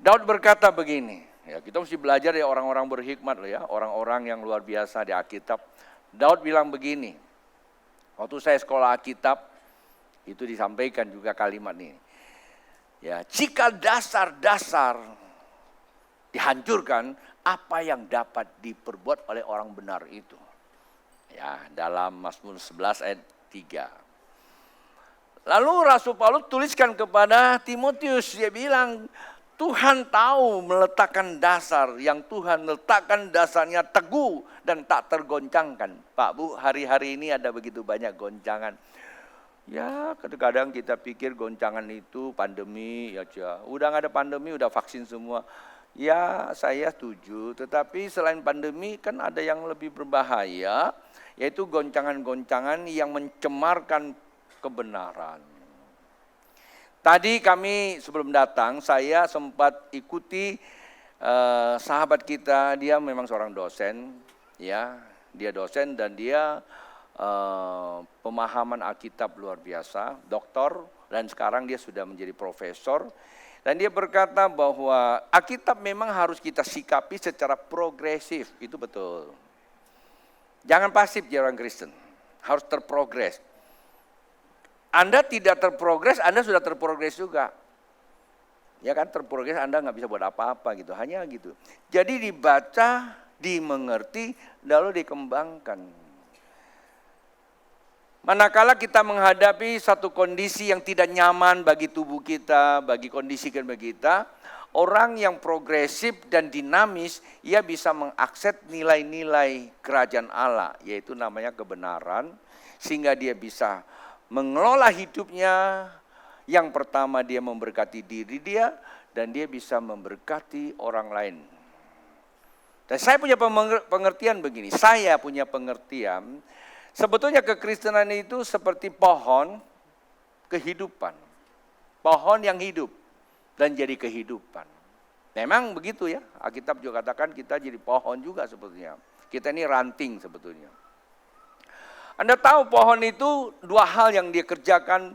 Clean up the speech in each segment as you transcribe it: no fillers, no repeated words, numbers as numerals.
Daud berkata begini, ya kita mesti belajar ya orang-orang berhikmat loh ya, orang-orang yang luar biasa di Alkitab. Daud bilang begini, waktu saya sekolah Alkitab, itu disampaikan juga kalimat ini. Ya, jika dasar-dasar dihancurkan, apa yang dapat diperbuat oleh orang benar itu? Ya, dalam Mazmur 11 ayat 3. Lalu Rasul Paulus tuliskan kepada Timotius, dia bilang, Tuhan tahu meletakkan dasar, yang Tuhan letakkan dasarnya teguh dan tak tergoncangkan. Pak Bu, hari-hari ini ada begitu banyak goncangan. Ya kadang-kadang kita pikir goncangan itu pandemi, ya udah gak ada pandemi, udah vaksin semua. Ya saya setuju, tetapi selain pandemi kan ada yang lebih berbahaya, yaitu goncangan-goncangan yang mencemarkan kebenaran. Tadi kami sebelum datang, saya sempat ikuti sahabat kita, dia memang seorang dosen, ya dia dosen dan dia pemahaman Alkitab luar biasa, doktor, dan sekarang dia sudah menjadi profesor. Dan dia berkata bahwa Alkitab memang harus kita sikapi secara progresif, itu betul. Jangan pasif jadi orang Kristen, harus terprogres. Anda tidak terprogres, Anda sudah terprogres juga. Ya kan, terprogres Anda nggak bisa buat apa-apa gitu, hanya gitu. Jadi dibaca, dimengerti, lalu dikembangkan. Manakala kita menghadapi satu kondisi yang tidak nyaman bagi tubuh kita, bagi kondisi kita, orang yang progresif dan dinamis, ia bisa mengakses nilai-nilai kerajaan Allah, yaitu namanya kebenaran, sehingga dia bisa mengelola hidupnya. Yang pertama dia memberkati diri dia, dan dia bisa memberkati orang lain. Dan saya punya pengertian begini, sebetulnya kekristenan itu seperti pohon kehidupan. Pohon yang hidup dan jadi kehidupan. Memang begitu ya, Alkitab juga katakan kita jadi pohon juga sebetulnya. Kita ini ranting sebetulnya. Anda tahu pohon itu dua hal yang dia kerjakan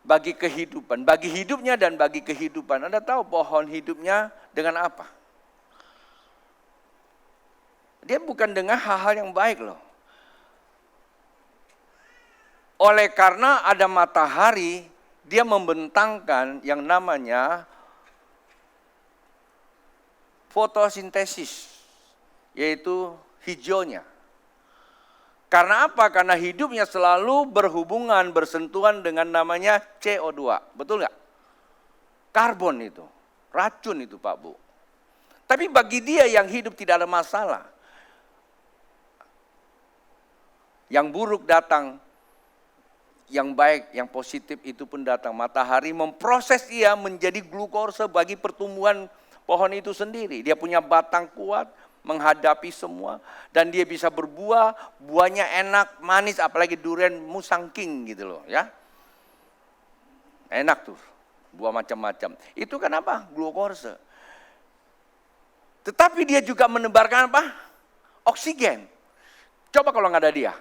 bagi kehidupan. Bagi hidupnya dan bagi kehidupan. Anda tahu pohon hidupnya dengan apa? Dia bukan dengan hal-hal yang baik loh. Oleh karena ada matahari, dia membentangkan yang namanya fotosintesis, yaitu hijaunya. Karena apa? Karena hidupnya selalu berhubungan, bersentuhan dengan namanya CO2. Betul nggak? Karbon itu, racun itu Pak Bu. Tapi bagi dia yang hidup tidak ada masalah. Yang buruk datang, yang baik, yang positif itu pun datang. Matahari memproses ia menjadi glukose bagi pertumbuhan pohon itu sendiri. Dia punya batang kuat, menghadapi semua. Dan dia bisa berbuah, buahnya enak, manis, apalagi durian musangking gitu loh ya. Enak tuh, buah macam-macam. Itu kan apa? Glukose. Tetapi dia juga menebarkan apa? Oksigen. Coba kalau nggak ada dia.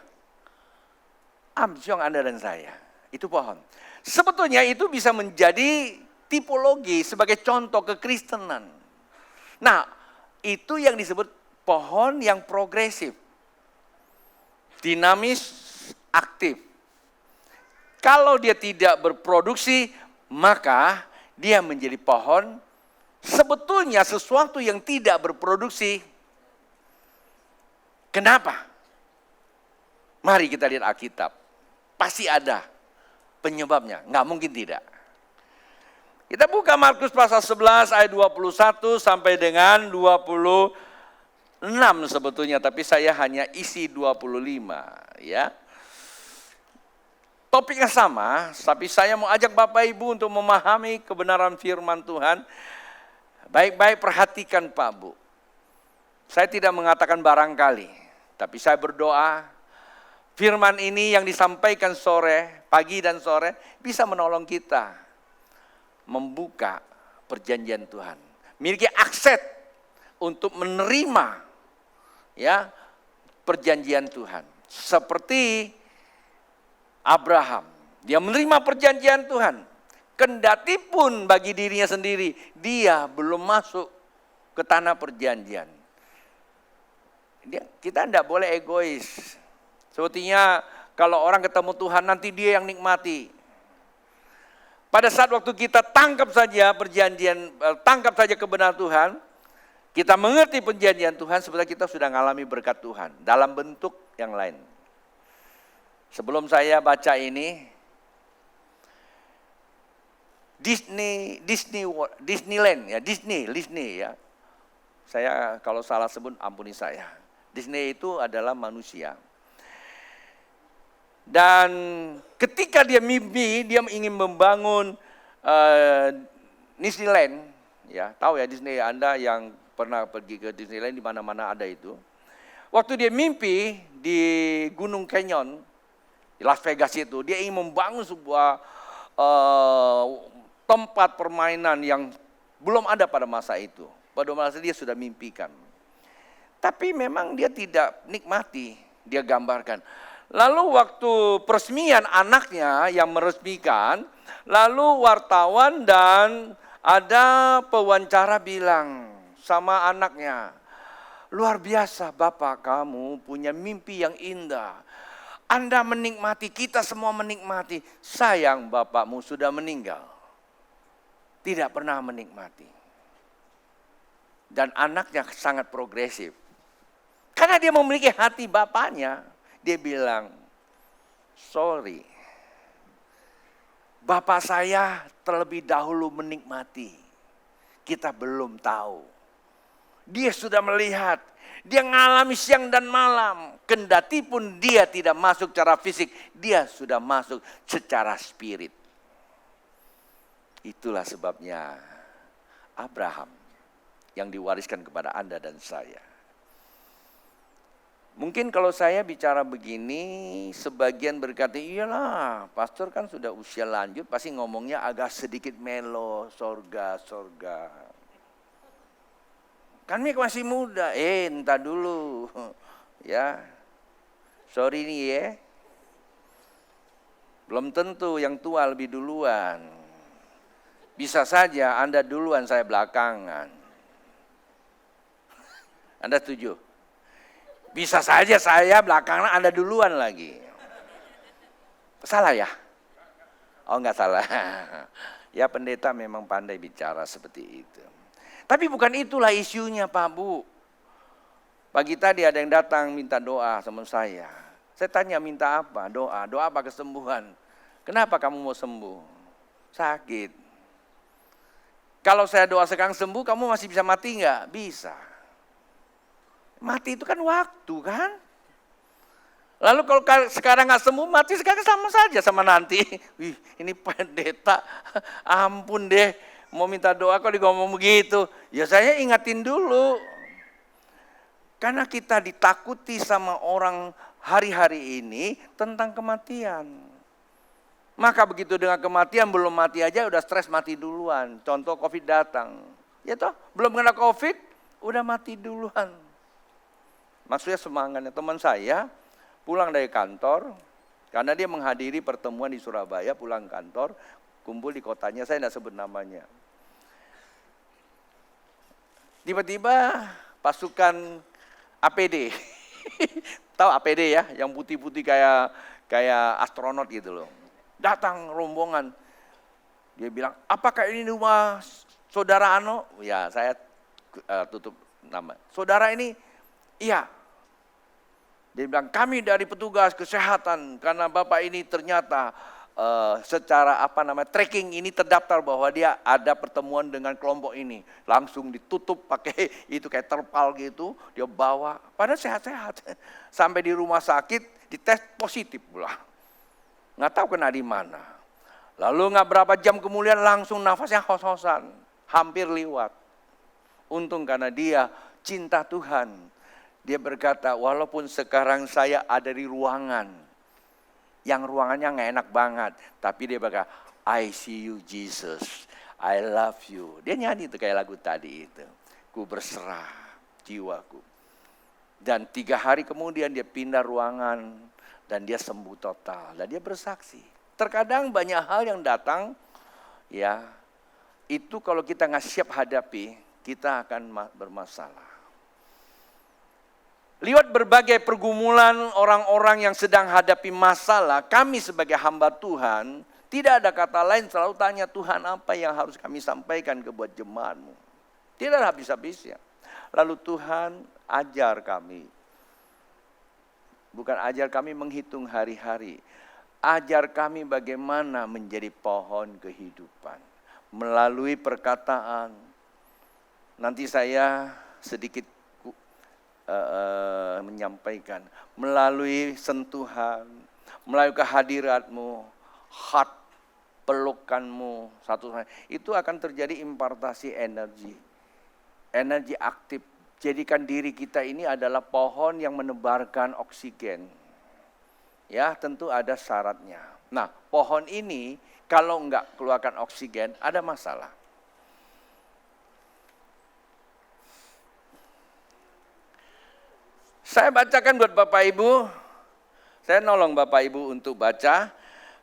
Amsyong Anda dan saya, itu pohon. Sebetulnya itu bisa menjadi tipologi sebagai contoh kekristenan. Nah, itu yang disebut pohon yang progresif, dinamis, aktif. Kalau dia tidak berproduksi, maka dia menjadi pohon. Sebetulnya sesuatu yang tidak berproduksi. Kenapa? Mari kita lihat Alkitab. Pasti ada penyebabnya, nggak mungkin tidak. Kita buka Markus pasal 11 ayat 21 sampai dengan 26 sebetulnya, tapi saya hanya isi 25 ya. Topiknya sama, tapi saya mau ajak Bapak Ibu untuk memahami kebenaran firman Tuhan. Baik-baik perhatikan Pak Bu. Saya tidak mengatakan barangkali, tapi saya berdoa firman ini yang disampaikan pagi dan sore bisa menolong kita membuka perjanjian Tuhan. Miliki akses untuk menerima ya perjanjian Tuhan. Seperti Abraham, dia menerima perjanjian Tuhan. Kendati pun bagi dirinya sendiri, dia belum masuk ke tanah perjanjian. Kita tidak boleh egois. Sepertinya kalau orang ketemu Tuhan nanti dia yang nikmati. Pada saat waktu kita tangkap saja perjanjian, tangkap saja kebenaran Tuhan, kita mengerti perjanjian Tuhan, sebenarnya kita sudah mengalami berkat Tuhan dalam bentuk yang lain. Sebelum saya baca ini, Disneyland ya, Disney ya. Saya kalau salah sebut ampuni saya. Disney itu adalah manusia. Dan ketika dia mimpi, dia ingin membangun Disneyland, ya tahu ya Disney, Anda yang pernah pergi ke Disneyland di mana-mana ada itu. Waktu dia mimpi di Gunung Canyon, di Las Vegas itu, dia ingin membangun sebuah tempat permainan yang belum ada pada masa itu. Pada masa dia sudah mimpikan. Tapi memang dia tidak nikmati, dia gambarkan. Lalu waktu peresmian anaknya yang meresmikan, lalu wartawan dan ada pewawancara bilang sama anaknya, luar biasa Bapak, kamu punya mimpi yang indah. Anda menikmati, kita semua menikmati. Sayang bapakmu sudah meninggal. Tidak pernah menikmati. Dan anaknya sangat progresif. Karena dia memiliki hati bapaknya. Dia bilang, sorry. Bapak saya terlebih dahulu menikmati. Kita belum tahu. Dia sudah melihat. Dia mengalami siang dan malam. Kendati pun dia tidak masuk secara fisik. Dia sudah masuk secara spirit. Itulah sebabnya Abraham yang diwariskan kepada Anda dan saya. Mungkin kalau saya bicara begini, sebagian berkata, iyalah pastor kan sudah usia lanjut, pasti ngomongnya agak sedikit melo, sorga. Kami masih muda, entar dulu. Ya, sorry nih ya. Belum tentu yang tua lebih duluan. Bisa saja Anda duluan, saya belakangan. Anda setuju? Bisa saja saya belakangan, Anda duluan lagi. Salah ya? Oh enggak salah. Ya pendeta memang pandai bicara seperti itu. Tapi bukan itulah isunya Pak Bu. Pagi tadi ada yang datang minta doa sama saya. Saya tanya minta apa? Doa apa kesembuhan. Kenapa kamu mau sembuh? Sakit. Kalau saya doa sekarang sembuh, kamu masih bisa mati enggak? Bisa. Mati itu kan waktu kan. Lalu kalau sekarang nggak sembuh, mati sekarang sama saja sama nanti. Wih, ini pendeta, ampun deh, mau minta doa kok ngomong begitu. Ya saya ingatin dulu. Karena kita ditakuti sama orang hari-hari ini tentang kematian. Maka begitu dengan kematian, belum mati aja udah stres mati duluan. Contoh COVID datang. Ya toh, belum kena COVID, udah mati duluan. Maksudnya semangatnya teman saya pulang dari kantor, karena dia menghadiri pertemuan di Surabaya, pulang kantor, kumpul di kotanya, saya tidak sebut namanya. Tiba-tiba pasukan APD, tahu APD ya, yang putih-putih kayak astronot gitu loh. Datang rombongan, dia bilang, apakah ini rumah saudara Ano? Ya saya tutup nama. Saudara ini, iya. Dia bilang, kami dari petugas kesehatan, karena Bapak ini ternyata secara tracking ini terdaftar bahwa dia ada pertemuan dengan kelompok ini. Langsung ditutup pakai itu kayak terpal gitu, dia bawa, padahal sehat-sehat. Sampai di rumah sakit, dites positif pula. Nggak tahu kena di mana. Lalu nggak berapa jam kemudian langsung nafasnya hos-hosan, hampir liwat. Untung karena dia cinta Tuhan. Dia berkata, walaupun sekarang saya ada di ruangan, yang ruangannya nggak enak banget, tapi dia berkata, I see you Jesus, I love you. Dia nyanyi itu kayak lagu tadi itu. Ku berserah jiwaku. Dan 3 hari kemudian dia pindah ruangan dan dia sembuh total. Dan dia bersaksi. Terkadang banyak hal yang datang ya, itu kalau kita nggak siap hadapi, kita akan bermasalah. Lewat berbagai pergumulan orang-orang yang sedang hadapi masalah, kami sebagai hamba Tuhan, tidak ada kata lain selalu tanya, Tuhan apa yang harus kami sampaikan ke buat jemaat-Mu. Tidak ada habis-habisnya. Lalu Tuhan ajar kami. Bukan ajar kami menghitung hari-hari. Ajar kami bagaimana menjadi pohon kehidupan. Melalui perkataan. Nanti saya sedikit menyampaikan. Melalui sentuhan. Melalui kehadirat-Mu. Heart pelukanmu satu sama itu akan terjadi impartasi energi aktif. Jadikan diri kita ini adalah pohon yang menebarkan oksigen. Ya, tentu ada syaratnya. Nah, pohon ini kalau enggak keluarkan oksigen ada masalah. Saya bacakan buat Bapak Ibu. Saya nolong Bapak Ibu untuk baca.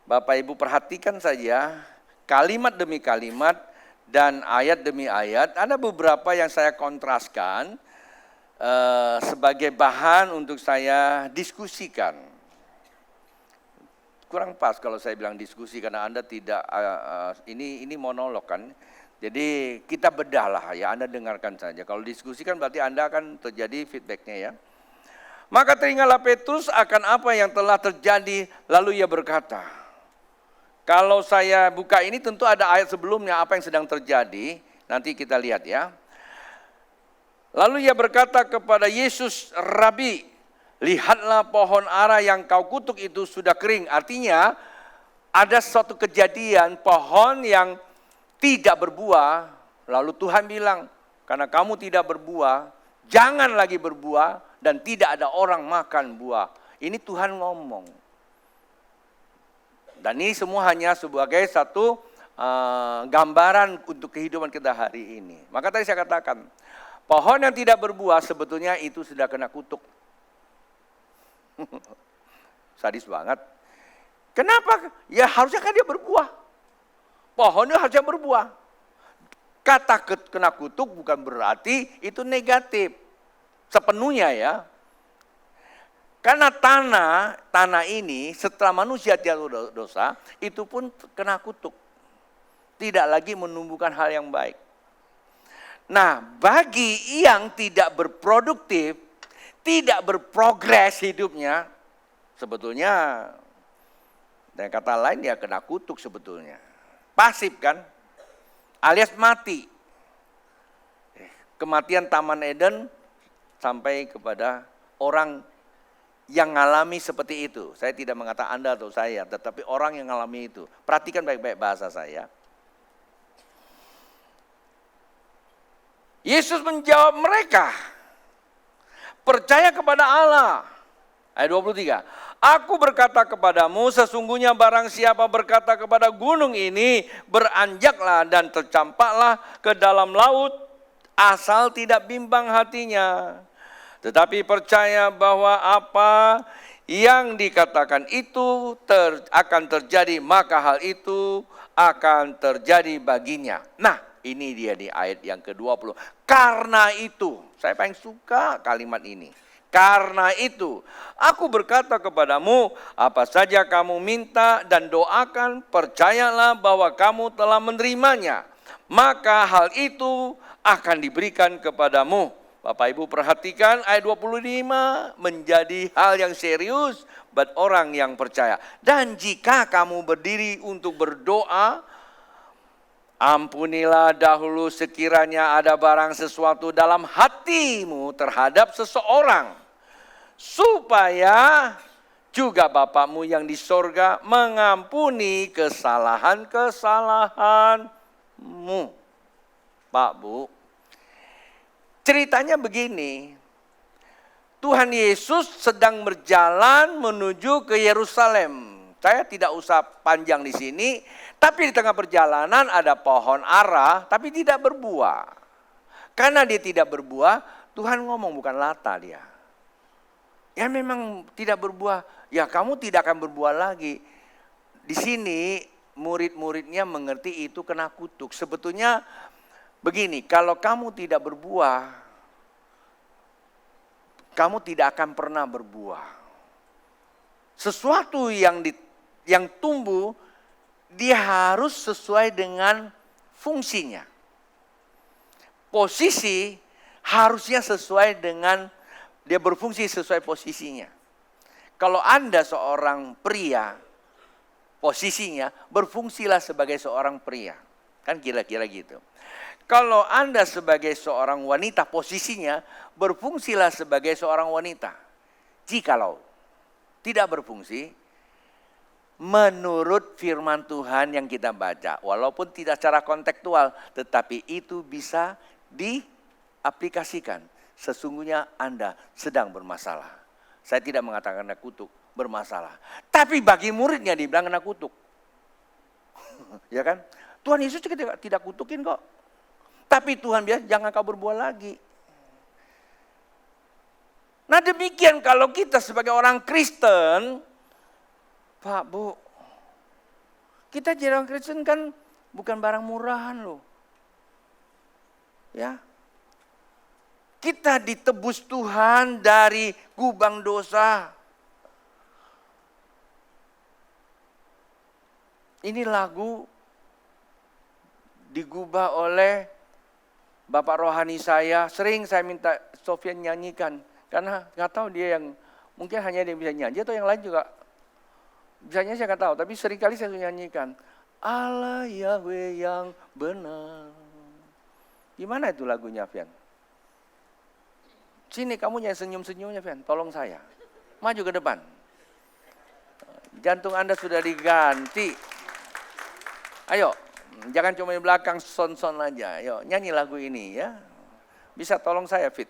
Bapak Ibu perhatikan saja kalimat demi kalimat dan ayat demi ayat. Ada beberapa yang saya kontraskan sebagai bahan untuk saya diskusikan. Kurang pas kalau saya bilang diskusi karena Anda tidak, ini monolog kan. Jadi kita bedah lah ya, Anda dengarkan saja. Kalau diskusi kan berarti Anda akan terjadi feedbacknya ya. Maka teringatlah Petrus akan apa yang telah terjadi lalu ia berkata. Kalau saya buka ini tentu ada ayat sebelumnya apa yang sedang terjadi. Nanti kita lihat ya. Lalu ia berkata kepada Yesus, Rabi, lihatlah pohon ara yang kau kutuk itu sudah kering. Artinya ada suatu kejadian pohon yang tidak berbuah. Lalu Tuhan bilang, karena kamu tidak berbuah, jangan lagi berbuah dan tidak ada orang makan buah. Ini Tuhan ngomong. Dan ini semua hanya sebagai satu gambaran untuk kehidupan kita hari ini. Maka tadi saya katakan, pohon yang tidak berbuah sebetulnya itu sudah kena kutuk. Sadis banget. Kenapa? Ya harusnya kan dia berbuah. Pohonnya harusnya berbuah. Kata kena kutuk bukan berarti itu negatif. Sepenuhnya ya. Karena tanah ini setelah manusia jatuh dosa, itu pun kena kutuk. Tidak lagi menumbuhkan hal yang baik. Nah, bagi yang tidak berproduktif, tidak berprogres hidupnya, sebetulnya, dengan kata lain ya kena kutuk sebetulnya. Pasif kan, alias mati. Kematian Taman Eden sampai kepada orang yang mengalami seperti itu. Saya tidak mengatakan Anda atau saya, tetapi orang yang mengalami itu. Perhatikan baik-baik bahasa saya. Yesus menjawab mereka, percaya kepada Allah. Ayat 23. Aku berkata kepadamu, sesungguhnya barang siapa berkata kepada gunung ini, beranjaklah dan tercampaklah ke dalam laut, asal tidak bimbang hatinya. Tetapi percaya bahwa apa yang dikatakan itu akan terjadi, maka hal itu akan terjadi baginya. Nah, ini dia di ayat yang ke-20. Karena itu, saya paling suka kalimat ini. Karena itu, aku berkata kepadamu, apa saja kamu minta dan doakan, percayalah bahwa kamu telah menerimanya. Maka hal itu akan diberikan kepadamu. Bapak Ibu perhatikan ayat 25 menjadi hal yang serius buat orang yang percaya. Dan jika kamu berdiri untuk berdoa, ampunilah dahulu sekiranya ada barang sesuatu dalam hatimu terhadap seseorang. Supaya juga Bapakmu yang di sorga mengampuni kesalahan-kesalahanmu. Pak, Bu. Ceritanya begini, Tuhan Yesus sedang berjalan menuju ke Yerusalem. Saya tidak usah panjang di sini, tapi di tengah perjalanan ada pohon ara, tapi tidak berbuah. Karena dia tidak berbuah, Tuhan ngomong bukan lata dia. Ya memang tidak berbuah, ya kamu tidak akan berbuah lagi. Di sini murid-muridnya mengerti itu kena kutuk. Sebetulnya begini, kalau kamu tidak berbuah, kamu tidak akan pernah berbuah. Sesuatu yang tumbuh, dia harus sesuai dengan fungsinya. Posisi harusnya sesuai dengan, dia berfungsi sesuai posisinya. Kalau Anda seorang pria, posisinya berfungsilah sebagai seorang pria. Kan kira-kira gitu. Kalau Anda sebagai seorang wanita, posisinya berfungsilah sebagai seorang wanita. Jikalau tidak berfungsi, menurut firman Tuhan yang kita baca, walaupun tidak secara kontekstual, tetapi itu bisa diaplikasikan. Sesungguhnya Anda sedang bermasalah. Saya tidak mengatakan Anda kutuk, bermasalah. Tapi bagi muridnya dibilang kena kutuk. Ya kan? Tuhan Yesus tidak kutukin kok. Tapi Tuhan bilang jangan kau berbuat lagi. Nah demikian kalau kita sebagai orang Kristen, Pak Bu, kita jadi orang Kristen kan bukan barang murahan loh. Ya. Kita ditebus Tuhan dari gubang dosa. Ini lagu digubah oleh Bapak rohani saya. Sering saya minta Sofian nyanyikan. Karena nggak tahu dia yang, mungkin hanya dia bisa nyanyi atau yang lain juga. Bisanya saya nggak tahu, tapi seringkali saya nyanyikan. Allah Yahweh yang benar. Gimana itu lagunya, Fian? Sini kamu yang senyum-senyumnya, Fian. Tolong saya. Maju ke depan. Jantung Anda sudah diganti. Ayo, jangan cuma di belakang son-son aja. Ayo, nyanyi lagu ini ya. Bisa tolong saya, Fit.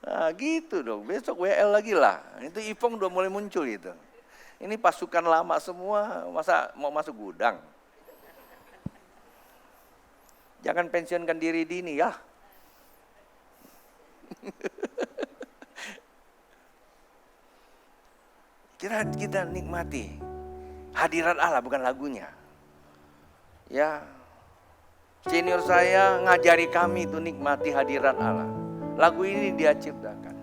Nah gitu dong, besok WL lagi lah. Itu Ipong udah mulai muncul itu. Ini pasukan lama semua, masa mau masuk gudang. Jangan pensiunkan diri dini ya. Kita nikmati hadirat Allah, bukan lagunya. Ya, senior saya ngajari kami itu nikmati hadirat Allah. Lagu ini dia ciptakan.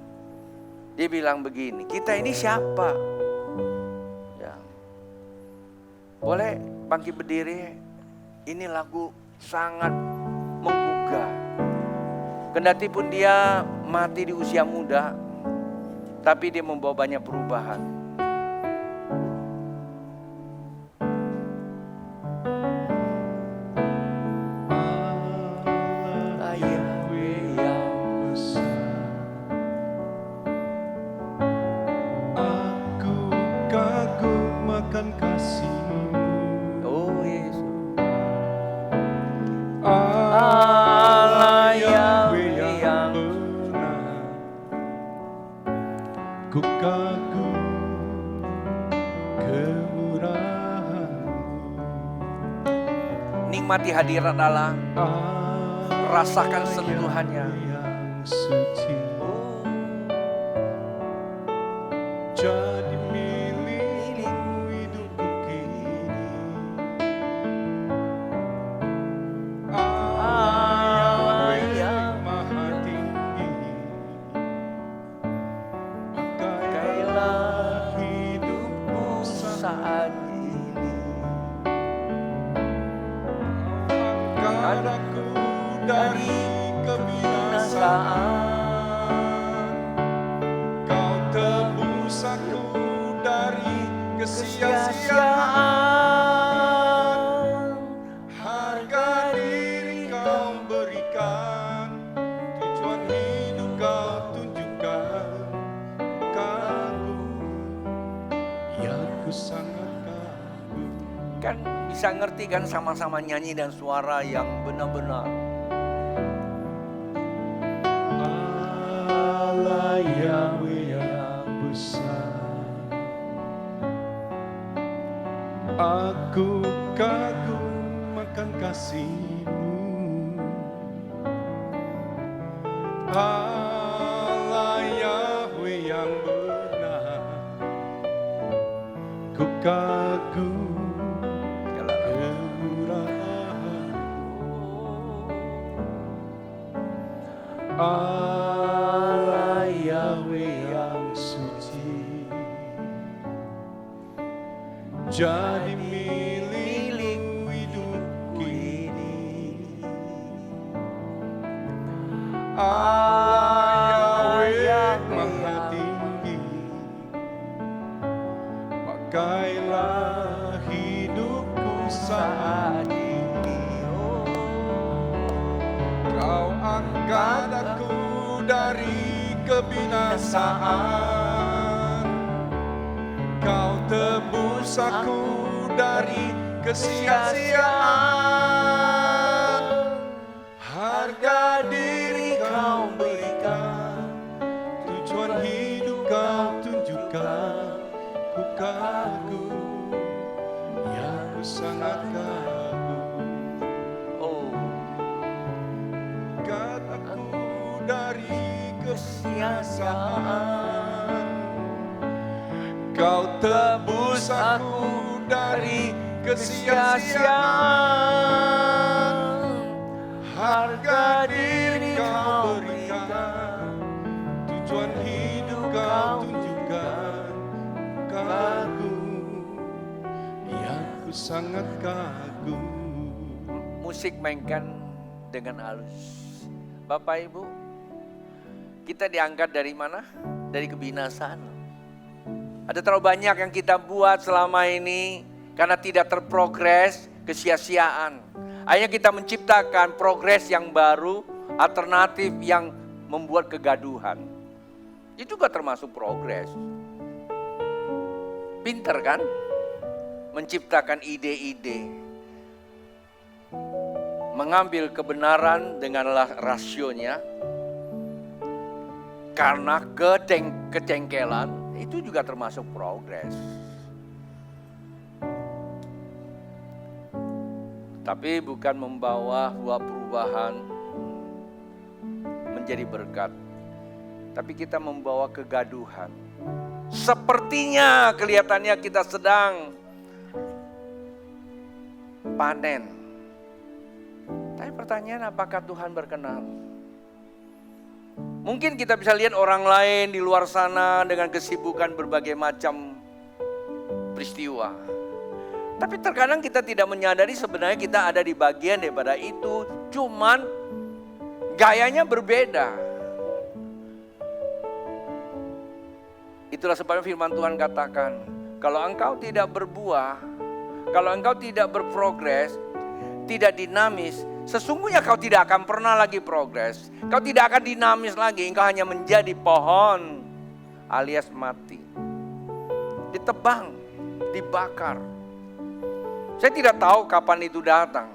Dia bilang begini, kita ini siapa? Ya. Boleh bangkit berdiri. Ini lagu sangat menggugah. Kendati pun dia mati di usia muda, tapi dia membawa banyak perubahan. Nikmati hadirat Allah, rasakan sentuhannya. Jadi milikmu hidupku kini. Allah yang maha tinggi, pakailah hidupku saat ini. Angkat aku dari kebinasaan. Aku dari kesia-siaan, harga diri kau berikan, tujuan hidup kau tunjukkan, kagum, ya ku sangat kagum. Kan bisa ngerti kan sama-sama nyanyi dan suara yang benar-benar. Allah Yahweh yang besar, aku kagum akan kasih-Mu. Allah Yahweh yang benar, kagum kemurahan Allah Yahweh yang suci, jadi milik hidupku ini. Allah Yahweh Maha Tinggi, pakailah hidupku saat ini. Kau angkat aku dari kebinasaan, Kau tebus aku dari kesia-siaan. Harga diri Kau berikan, tujuan hidup Kau tunjukkan. Ku kagum, ya ku sangat kagum. Oh, Angkat aku dari kesia-siaan, Kau tebus aku dari kesia-siaan. Harga diri Kau berikan, tujuan hidup Kau tunjukkan. Kagum, ya ku sangat kagum. musik mainkan dengan halus. Bapak Ibu, kita diangkat dari mana? Dari kebinasaan. Ada terlalu banyak yang kita buat selama ini karena tidak terprogres, kesia-siaan. Akhirnya kita menciptakan progres yang baru, alternatif yang membuat kegaduhan. Itu juga termasuk progres. Pinter kan? Menciptakan ide-ide. Mengambil kebenaran dengan rasionya. Karena kejengkelan, itu juga termasuk progres. Tapi bukan membawa sebuah perubahan menjadi berkat. Tapi kita membawa kegaduhan. Sepertinya kelihatannya kita sedang panen. Tapi pertanyaan, apakah Tuhan berkenan? Mungkin kita bisa lihat orang lain di luar sana dengan kesibukan berbagai macam peristiwa. Tapi terkadang kita tidak menyadari sebenarnya kita ada di bagian daripada itu. Cuman gayanya berbeda. Itulah sebabnya firman Tuhan katakan, kalau engkau tidak berbuah, kalau engkau tidak berprogres, tidak dinamis, sesungguhnya kau tidak akan pernah lagi progres. Kau tidak akan dinamis lagi, engkau hanya menjadi pohon alias mati. Ditebang, dibakar. Saya tidak tahu kapan itu datang.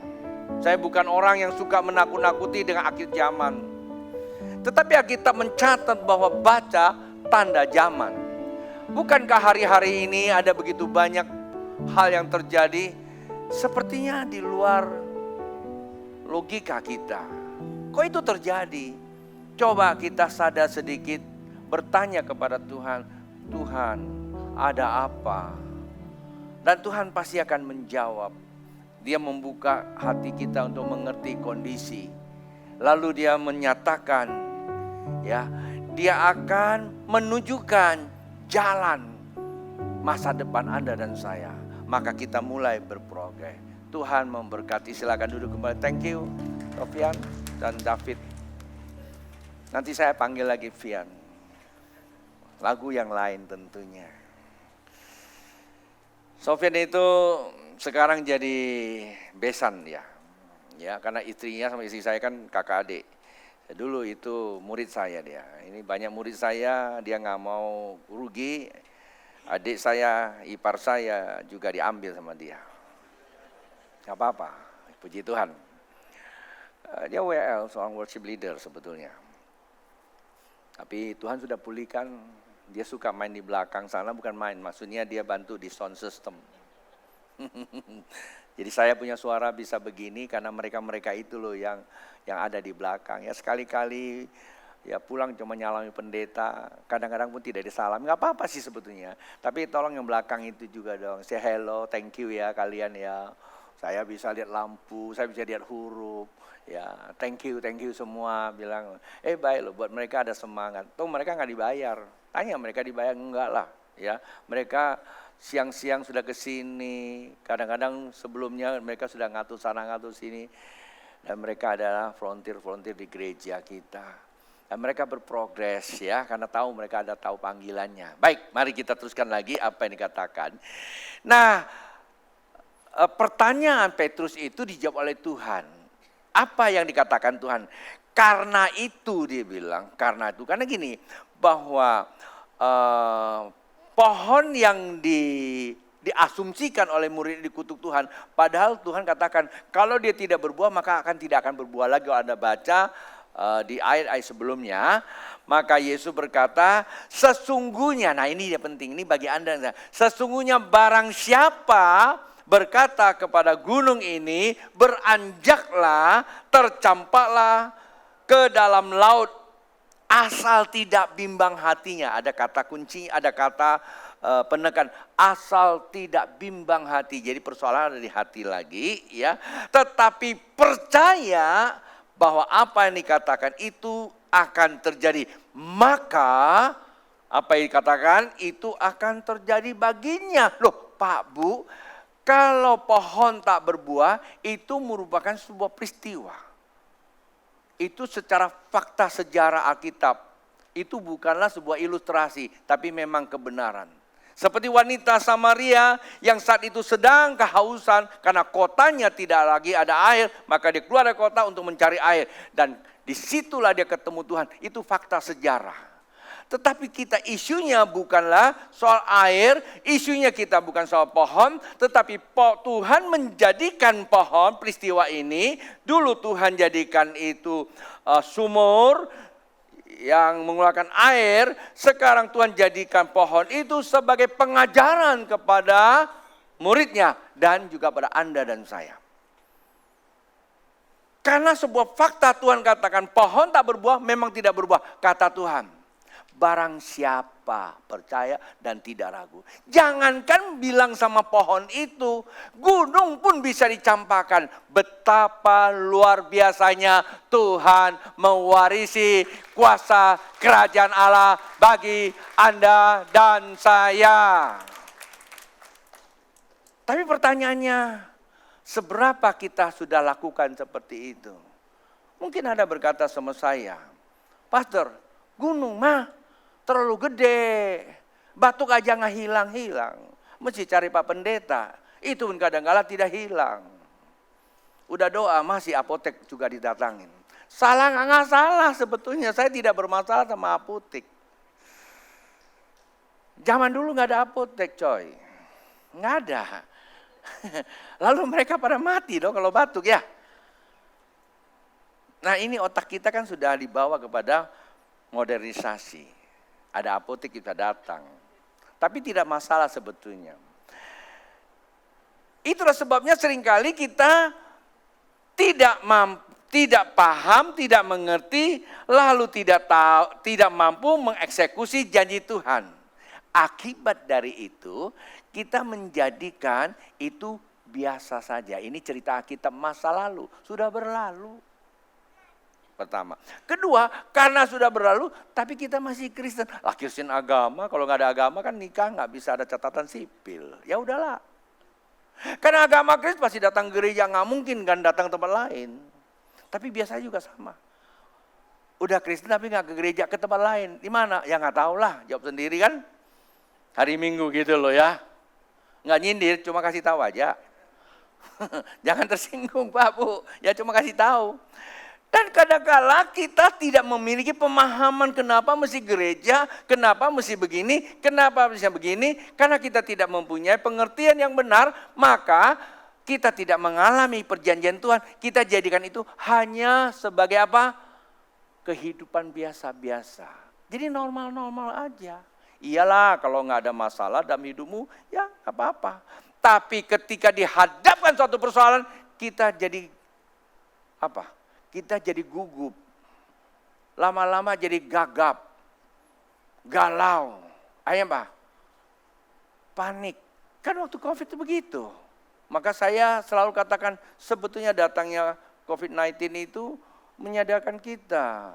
Saya bukan orang yang suka menakut-nakuti dengan akhir zaman. Tetapi Alkitab mencatat bahwa baca tanda zaman. Bukankah hari-hari ini ada begitu banyak hal yang terjadi sepertinya di luar logika kita. Kok itu terjadi? Coba kita sadar sedikit, bertanya kepada Tuhan, Tuhan, ada apa? Dan Tuhan pasti akan menjawab. Dia membuka hati kita untuk mengerti kondisi. Lalu dia menyatakan, ya, dia akan menunjukkan jalan masa depan Anda dan saya. Maka kita mulai berprogres. Tuhan memberkati. Silakan duduk kembali. Thank you, Sofian dan David. Nanti saya panggil lagi Fian. Lagu yang lain tentunya. Sofian itu sekarang jadi besan ya. Ya, karena istrinya sama istri saya kan kakak adik. Dulu itu murid saya dia. Ini banyak murid saya, dia nggak mau rugi. Adik saya, ipar saya juga diambil sama dia. Gak apa-apa, puji Tuhan. Dia WL, seorang worship leader sebetulnya. Tapi Tuhan sudah pulihkan, dia suka main di belakang sana, bukan main, maksudnya dia bantu di sound system. Jadi saya punya suara bisa begini karena mereka-mereka itu loh yang ada di belakang. Ya sekali-kali Ya pulang cuma nyalami pendeta, kadang-kadang pun tidak disalami, nggak apa-apa sih sebetulnya. Tapi tolong yang belakang itu juga dong, say hello, thank you ya kalian ya. Saya bisa lihat lampu, saya bisa lihat huruf, ya thank you semua bilang. Baik loh, buat mereka ada semangat. Tuh mereka nggak dibayar, tanya mereka dibayar enggak lah, ya mereka siang-siang sudah ke sini, kadang-kadang sebelumnya mereka sudah ngatur sana ngatur sini, dan mereka adalah volunteer di gereja kita. Dan mereka berprogres ya, karena mereka ada tahu panggilannya. Baik, mari kita teruskan lagi apa yang dikatakan. Nah, pertanyaan Petrus itu dijawab oleh Tuhan. Apa yang dikatakan Tuhan? Karena itu dia bilang, karena gini, bahwa pohon yang diasumsikan oleh murid dikutuk Tuhan. Padahal Tuhan katakan kalau dia tidak berbuah maka tidak akan berbuah lagi. Kalau Anda baca di ayat-ayat sebelumnya, maka Yesus berkata sesungguhnya, nah ini dia penting, ini bagi Anda. Sesungguhnya barang siapa berkata kepada gunung ini beranjaklah, tercampaklah ke dalam laut, asal tidak bimbang hatinya. Ada kata kunci, ada kata penekan, asal tidak bimbang hati. Jadi persoalan ada di hati lagi ya. Tetapi percaya bahwa apa yang dikatakan itu akan terjadi. Maka apa yang dikatakan itu akan terjadi baginya. Loh Pak Bu, kalau pohon tak berbuah itu merupakan sebuah peristiwa. Itu secara fakta sejarah Alkitab. Itu bukanlah sebuah ilustrasi, tapi memang kebenaran. Seperti wanita Samaria yang saat itu sedang kehausan karena kotanya tidak lagi ada air, maka dia keluar dari kota untuk mencari air. Dan disitulah dia ketemu Tuhan. Itu fakta sejarah. Tetapi kita isunya bukanlah soal air, isunya kita bukan soal pohon, tetapi Tuhan menjadikan pohon peristiwa ini. Dulu Tuhan jadikan itu sumur yang mengeluarkan air, sekarang Tuhan jadikan pohon itu sebagai pengajaran kepada muridnya dan juga pada Anda dan saya. Karena sebuah fakta Tuhan katakan pohon tak berbuah, memang tidak berbuah, kata Tuhan. Barang siapa percaya dan tidak ragu. Jangankan bilang sama pohon itu, gunung pun bisa dicampakkan. Betapa luar biasanya Tuhan mewarisi kuasa kerajaan Allah bagi Anda dan saya. Tapi pertanyaannya, seberapa kita sudah lakukan seperti itu? Mungkin Anda berkata sama saya, Pastor, gunung mah terlalu gede, batuk aja nggak hilang-hilang. Mesti cari Pak Pendeta, itu pun kadang-kadang tidak hilang. Udah doa masih apotek juga didatangin. Salah nggak salah sebetulnya, saya tidak bermasalah sama apotek. Zaman dulu nggak ada apotek coy, nggak ada. Lalu mereka pada mati dong kalau batuk ya. Nah ini otak kita kan sudah dibawa kepada modernisasi. Ada apotek kita datang. Tapi tidak masalah sebetulnya. Itulah sebabnya seringkali kita tidak paham, tidak mengerti, lalu tidak mampu mengeksekusi janji Tuhan. Akibat dari itu, kita menjadikan itu biasa saja. Ini cerita kita masa lalu, sudah berlalu. Pertama. Kedua, karena sudah berlalu, tapi kita masih Kristen. Lah Kristen agama, kalau nggak ada agama kan nikah nggak bisa ada catatan sipil. Ya udahlah. Karena agama Kristen pasti datang gereja, nggak mungkin kan datang tempat lain. Tapi biasa juga sama. Udah Kristen tapi nggak ke gereja, ke tempat lain. Di mana? Ya nggak tahu lah, jawab sendiri kan. Hari Minggu gitu loh ya. Nggak nyindir, cuma kasih tahu aja. Jangan tersinggung Pak Bu, ya cuma kasih tahu. Dan kadang-kala kita tidak memiliki pemahaman kenapa mesti gereja, kenapa mesti begini, kenapa mesti begini. Karena kita tidak mempunyai pengertian yang benar, maka kita tidak mengalami perjanjian Tuhan. Kita jadikan itu hanya sebagai apa? Kehidupan biasa-biasa. Jadi normal-normal aja. Iyalah kalau nggak ada masalah dalam hidupmu, ya nggak apa-apa. Tapi ketika dihadapkan suatu persoalan, kita jadi apa? Kita jadi gugup. lama-lama jadi gagap, galau. Akhirnya apa? Panik. Kan waktu COVID itu begitu. Maka saya selalu katakan sebetulnya datangnya COVID-19 itu menyadarkan kita.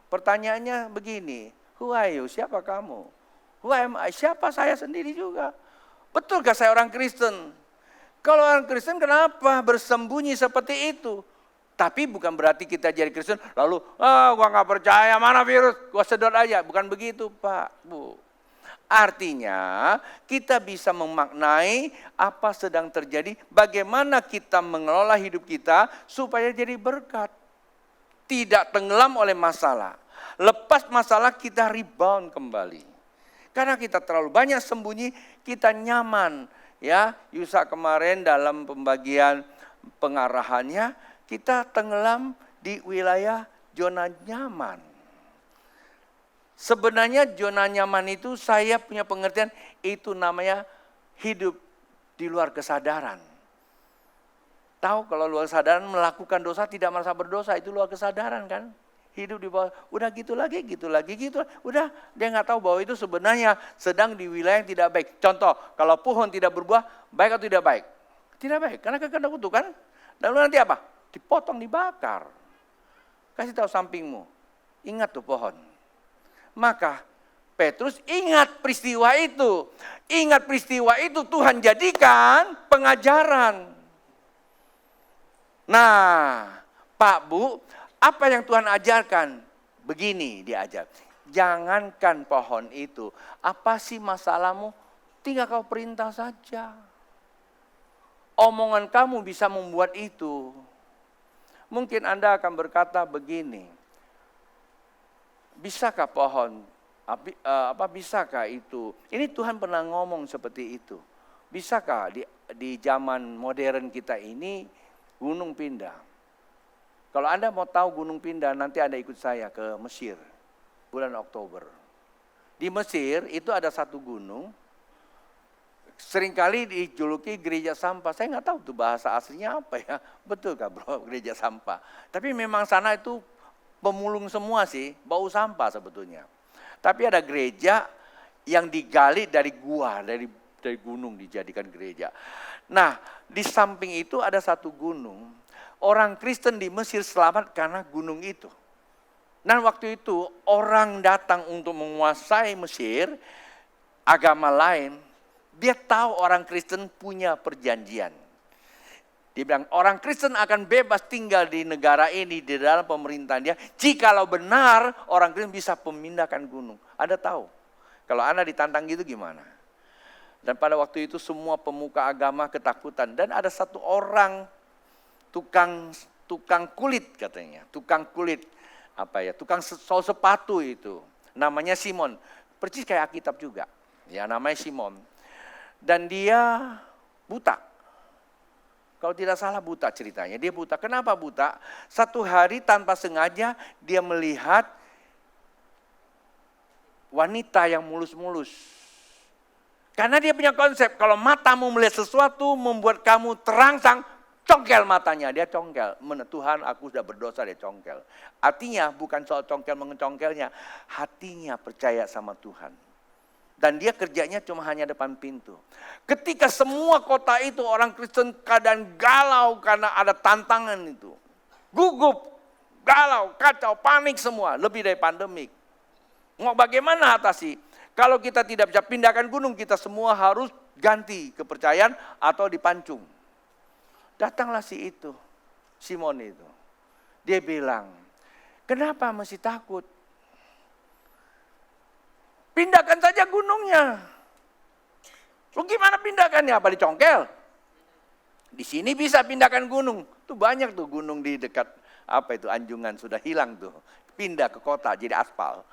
Pertanyaannya begini, who are you? Siapa kamu? Who am I? Siapa saya sendiri juga? Betulkah saya orang Kristen? Kalau orang Kristen kenapa bersembunyi seperti itu? Tapi bukan berarti kita jadi Kristen lalu, gua nggak percaya, mana virus, gua sedot aja. Bukan begitu Pak, Bu. Artinya kita bisa memaknai apa sedang terjadi, bagaimana kita mengelola hidup kita supaya jadi berkat. Tidak tenggelam oleh masalah. Lepas masalah kita rebound kembali. Karena kita terlalu banyak sembunyi, kita nyaman. Ya, Yusa kemarin dalam pembagian pengarahannya, kita tenggelam di wilayah zona nyaman. Sebenarnya zona nyaman itu saya punya pengertian itu namanya hidup di luar kesadaran. Tahu kalau luar kesadaran melakukan dosa tidak merasa berdosa, itu luar kesadaran kan. Hidup di bawah, udah gitu lagi. Udah dia nggak tahu bahwa itu sebenarnya sedang di wilayah yang tidak baik. Contoh, kalau pohon tidak berbuah, baik atau tidak baik? Tidak baik, karena kehendak kutuk kan. Dan nanti apa? Dipotong, dibakar. Kasih tahu sampingmu, ingat tuh pohon. Maka Petrus ingat peristiwa itu. Ingat peristiwa itu Tuhan jadikan pengajaran. Nah, Pak Bu, apa yang Tuhan ajarkan? Begini diajar. Jangankan pohon itu. Apa sih masalahmu? Tinggal kau perintah saja. Omongan kamu bisa membuat itu. Mungkin Anda akan berkata begini. Bisakah pohon, bisakah itu? Ini Tuhan pernah ngomong seperti itu. Bisakah di zaman modern kita ini gunung pindah? Kalau Anda mau tahu gunung pindah, nanti Anda ikut saya ke Mesir, bulan Oktober. Di Mesir itu ada satu gunung, seringkali dijuluki gereja sampah. Saya nggak tahu tuh bahasa aslinya apa ya. Betul kah bro, gereja sampah? Tapi memang sana itu pemulung semua sih, bau sampah sebetulnya. Tapi ada gereja yang digali dari gua, dari gunung dijadikan gereja. Nah, di samping itu ada satu gunung. Orang Kristen di Mesir selamat karena gunung itu. Dan waktu itu orang datang untuk menguasai Mesir, agama lain, dia tahu orang Kristen punya perjanjian. Dia bilang orang Kristen akan bebas tinggal di negara ini, di dalam pemerintahan dia. Jikalau benar orang Kristen bisa memindahkan gunung. Anda tahu, kalau Anda ditantang gitu gimana? Dan pada waktu itu semua pemuka agama ketakutan. Dan ada satu orang tukang kulit katanya. Tukang kulit, tukang sol sepatu itu. Namanya Simon. Persis kayak Alkitab juga. Ya, namanya Simon. Dan dia buta. Kalau tidak salah buta ceritanya, dia buta. Kenapa buta? Satu hari tanpa sengaja dia melihat wanita yang mulus-mulus. Karena dia punya konsep, kalau matamu melihat sesuatu membuat kamu terangsang, congkel matanya. Dia congkel, Tuhan aku sudah berdosa, dia congkel. Artinya bukan soal congkel mengecongkelnya, hatinya percaya sama Tuhan. Dan dia kerjanya cuma hanya depan pintu. Ketika semua kota itu orang Kristen keadaan galau karena ada tantangan itu. Gugup, galau, kacau, panik semua. Lebih dari pandemik. Mau bagaimana atasi? Kalau kita tidak bisa pindahkan gunung, kita semua harus ganti kepercayaan atau dipancung. Datanglah si itu, Simon itu. Dia bilang, kenapa mesti takut? Pindahkan saja gunungnya. Lu gimana pindahkannya? Apa dicongkel? Di sini bisa pindahkan gunung. Tuh banyak tuh gunung di dekat Anjungan sudah hilang tuh. Pindah ke kota jadi aspal.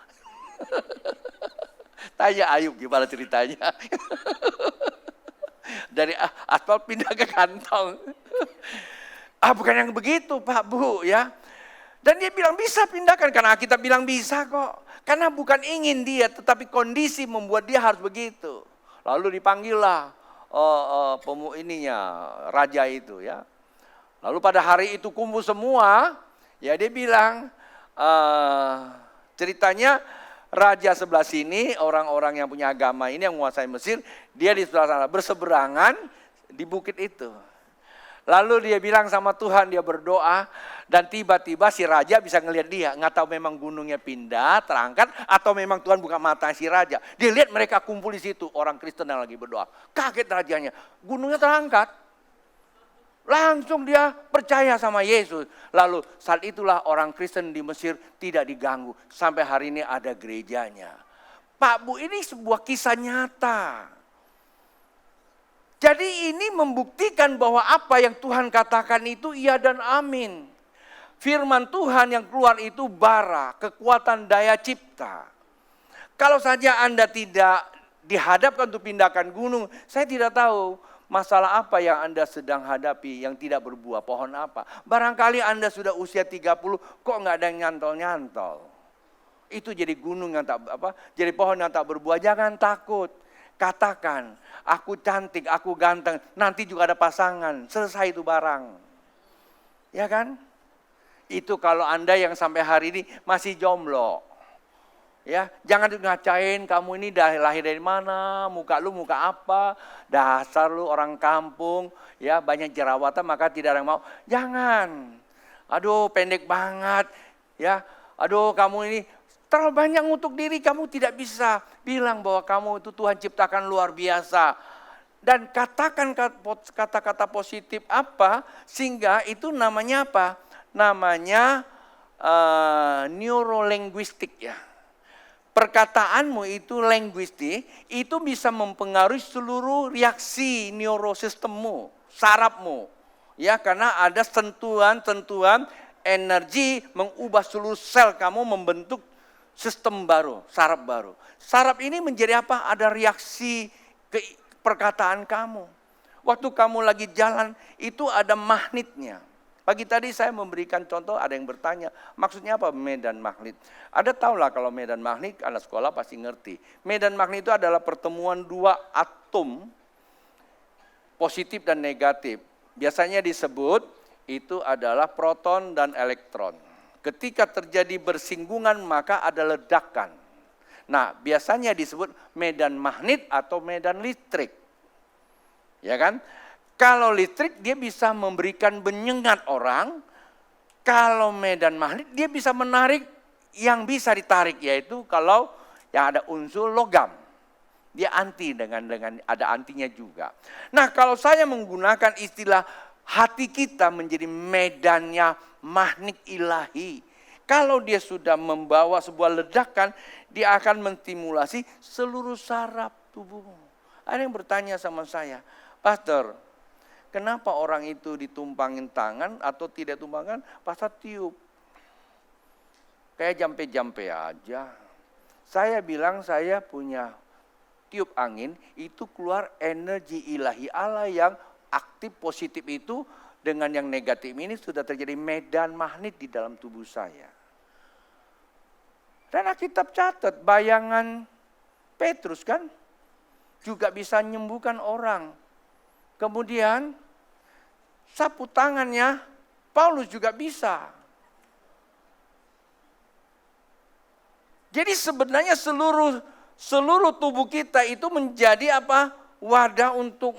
Tanya Ayub gimana ceritanya. Dari aspal pindah ke kantong. Bukan yang begitu Pak Bu ya. Dan dia bilang bisa pindahkan karena kita bilang bisa kok. Karena bukan ingin dia, tetapi kondisi membuat dia harus begitu. Lalu dipanggillah raja itu ya. Lalu pada hari itu kumpul semua, ya dia bilang, Ceritanya raja sebelah sini, orang-orang yang punya agama ini yang menguasai Mesir, dia di sebelah sana berseberangan di bukit itu. Lalu dia bilang sama Tuhan, dia berdoa, dan tiba-tiba si raja bisa ngelihat dia. Nggak tahu memang gunungnya pindah, terangkat, atau memang Tuhan buka mata si raja. Dia lihat mereka kumpul di situ, orang Kristen yang lagi berdoa. Kaget rajanya, gunungnya terangkat. Langsung dia percaya sama Yesus. Lalu saat itulah orang Kristen di Mesir tidak diganggu. Sampai hari ini ada gerejanya. Pak Bu, ini sebuah kisah nyata. Jadi ini membuktikan bahwa apa yang Tuhan katakan itu iya dan amin. Firman Tuhan yang keluar itu bara, kekuatan daya cipta. Kalau saja Anda tidak dihadapkan untuk pindahkan gunung, saya tidak tahu masalah apa yang Anda sedang hadapi yang tidak berbuah, pohon apa. Barangkali Anda sudah usia 30, kok nggak ada yang nyantol-nyantol. Itu jadi gunung yang jadi pohon yang tak berbuah, jangan takut. Katakan, aku cantik, aku ganteng, nanti juga ada pasangan, selesai itu barang. Ya kan? Itu kalau Anda yang sampai hari ini masih jomblo. Ya, jangan ngacain kamu ini lahir dari mana, muka lu muka apa, dasar lu orang kampung, ya banyak jerawatan maka tidak ada yang mau. Jangan. Aduh, pendek banget, ya. Aduh, kamu ini terlalu banyak untuk diri, kamu tidak bisa bilang bahwa kamu itu Tuhan ciptakan luar biasa. Dan katakan kata-kata positif apa, sehingga itu namanya apa? Namanya neurolinguistik ya. Perkataanmu itu linguistik, itu bisa mempengaruhi seluruh reaksi neurosistemmu, sarafmu. Ya, karena ada sentuhan-sentuhan energi mengubah seluruh sel kamu membentuk sistem baru, saraf baru. Saraf ini menjadi apa? Ada reaksi ke perkataan kamu. Waktu kamu lagi jalan, itu ada magnetnya. Pagi tadi saya memberikan contoh, ada yang bertanya, maksudnya apa medan magnet? Ada tahulah kalau medan magnet, anak sekolah pasti ngerti. Medan magnet itu adalah pertemuan dua atom, positif dan negatif. Biasanya disebut, itu adalah proton dan elektron. Ketika terjadi bersinggungan maka ada ledakan. Nah, biasanya disebut medan magnet atau medan listrik. Ya kan? Kalau listrik dia bisa memberikan penyengat orang. Kalau medan magnet dia bisa menarik yang bisa ditarik, yaitu kalau yang ada unsur logam. Dia anti dengan ada antinya juga. Nah, kalau saya menggunakan istilah hati kita menjadi medannya magnet ilahi. Kalau dia sudah membawa sebuah ledakan, dia akan menstimulasi seluruh saraf tubuhmu. Ada yang bertanya sama saya, Pastor, kenapa orang itu ditumpangin tangan atau tidak tumpangkan? Pastor tiup. Kayak jampe-jampe aja. Saya bilang saya punya tiup angin, itu keluar energi ilahi Allah yang aktif positif itu dengan yang negatif ini sudah terjadi medan magnet di dalam tubuh saya. Dan Alkitab catat bayangan Petrus kan juga bisa menyembuhkan orang. Kemudian sapu tangannya Paulus juga bisa. Jadi sebenarnya seluruh tubuh kita itu menjadi apa? Wadah untuk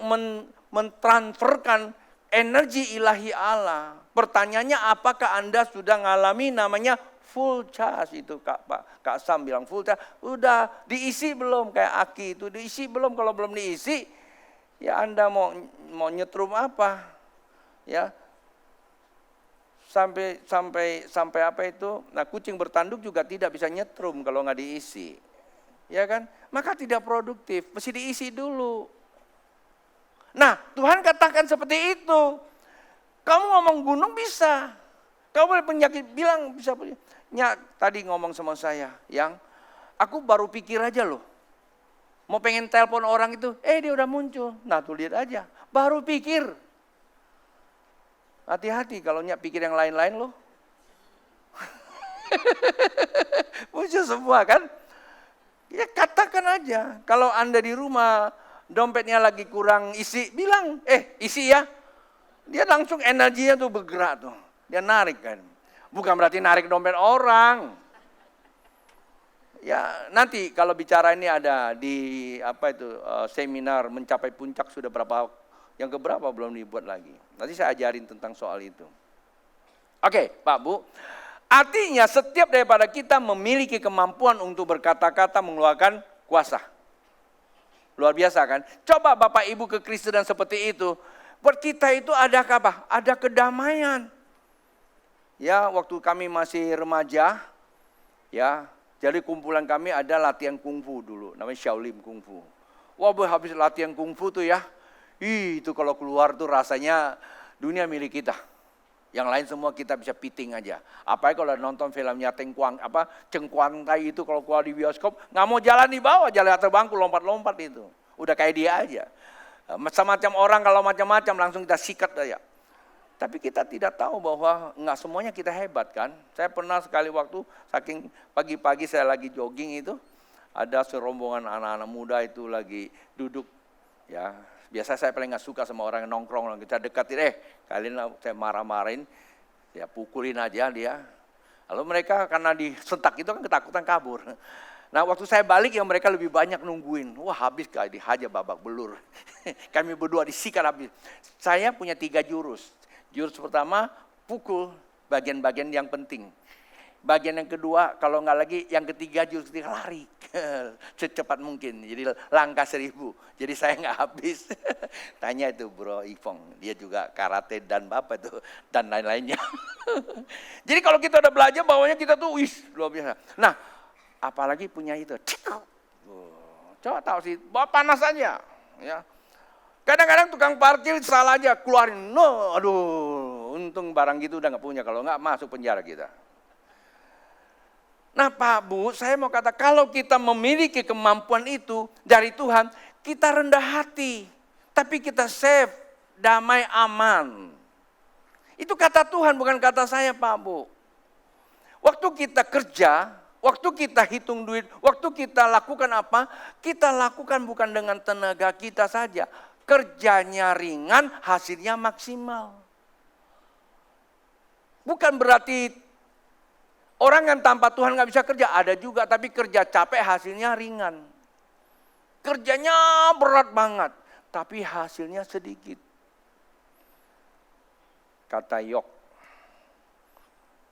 mentransferkan energi ilahi Allah. Pertanyaannya apakah Anda sudah mengalami namanya full charge itu Kak Sam bilang full charge. Udah diisi belum kayak aki itu diisi belum? Kalau belum diisi ya Anda mau nyetrum apa? Ya. Sampai apa itu? Nah, kucing bertanduk juga tidak bisa nyetrum kalau nggak diisi. Ya kan? Maka tidak produktif, mesti diisi dulu. Nah, Tuhan katakan seperti itu. Kamu ngomong gunung bisa. Kamu boleh penyakit bilang bisa. Tadi ngomong sama saya, yang aku baru pikir aja loh. Mau pengen telepon orang itu, dia udah muncul. Nah tuh lihat aja, baru pikir. Hati-hati kalau pikir yang lain-lain loh. Muncul semua kan. Ya katakan aja, kalau Anda di rumah, dompetnya lagi kurang isi, bilang, isi ya. Dia langsung energinya tuh bergerak tuh. Dia narik kan. Bukan berarti narik dompet orang. Ya nanti kalau bicara ini ada di seminar mencapai puncak sudah berapa, yang keberapa belum dibuat lagi. Nanti saya ajarin tentang soal itu. Oke, Pak Bu. Artinya setiap daripada kita memiliki kemampuan untuk berkata-kata mengeluarkan kuasa. Luar biasa kan? Coba Bapak Ibu kekristenan seperti itu. Buat kita itu ada apa? Ada kedamaian. Ya, waktu kami masih remaja, ya, jadi kumpulan kami ada latihan kungfu dulu, namanya Shaolin kungfu. Wah, habis latihan kungfu tuh ya, itu kalau keluar tuh rasanya dunia milik kita. Yang lain semua kita bisa piting aja. Apalagi kalau nonton filmnya Cengkuang Tai itu kalau keluar di bioskop, nggak mau jalan di bawah, jalan atas bangku lompat-lompat itu. Udah kayak dia aja. Macam-macam orang kalau macam-macam langsung kita sikat aja. Tapi kita tidak tahu bahwa nggak semuanya kita hebat kan. Saya pernah sekali waktu saking pagi-pagi saya lagi jogging itu, ada serombongan anak-anak muda itu lagi duduk. Ya, biasa saya paling nggak suka sama orang yang nongkrong, kita dekatin, kalian saya marah-marahin, ya pukulin aja dia. Lalu mereka karena disentak itu kan ketakutan kabur. Nah waktu saya balik yang mereka lebih banyak nungguin. Wah habis kali dihajar babak belur. Kami berdua disikat habis. Saya punya 3 jurus. Jurus pertama, pukul bagian-bagian yang penting. Bagian yang kedua, kalau nggak lagi, yang ketiga jurus ketiga lari. Secepat mungkin, jadi langkah 1000. Jadi saya nggak habis. Tanya itu Bro Ipong, dia juga karate dan bapak itu, dan lain-lainnya. Jadi kalau kita udah belajar, bawahnya kita tuh, luar biasa. Nah, apalagi punya itu. Coba tahu sih, bawa panas aja. Ya. Kadang-kadang tukang parkir salah aja, keluarin. Aduh, untung barang gitu udah gak punya, kalau gak masuk penjara kita. Nah Pak Bu, saya mau kata, kalau kita memiliki kemampuan itu dari Tuhan, kita rendah hati. Tapi kita safe, damai, aman. Itu kata Tuhan, bukan kata saya Pak Bu. Waktu kita kerja, waktu kita hitung duit, waktu kita lakukan apa, kita lakukan bukan dengan tenaga kita saja. Kerjanya ringan, hasilnya maksimal. Bukan berarti orang yang tanpa Tuhan gak bisa kerja. Ada juga, tapi kerja capek hasilnya ringan. Kerjanya berat banget, tapi hasilnya sedikit. Kata Yok,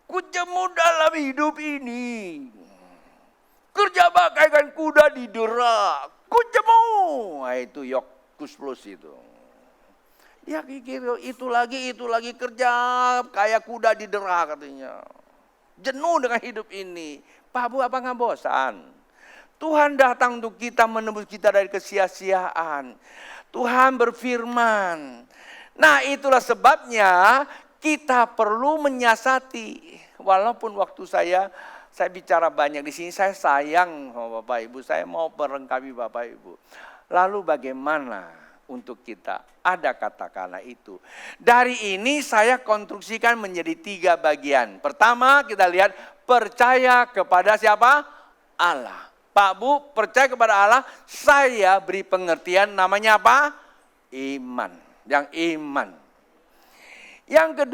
ku jemu dalam hidup ini. Kerja bagaikan kuda di derak. Ku jemu. Nah, itu Yok. Plus itu. Dia pikir itu lagi kerja kayak kuda di derak katanya. Jenuh dengan hidup ini. Pak Bu apa nggak bosan? Tuhan datang untuk kita menebus kita dari kesia-siaan. Tuhan berfirman. Nah itulah sebabnya kita perlu menyiasati. Walaupun waktu saya bicara banyak di sini, saya sayang sama Bapak Ibu. Saya mau perlengkapi Bapak Ibu. Lalu bagaimana untuk kita? Ada katakanlah itu. Dari ini saya konstruksikan menjadi 3 bagian. Pertama kita lihat percaya kepada siapa? Allah. Pak Bu, percaya kepada Allah, saya beri pengertian namanya apa? Iman. Yang iman. Yang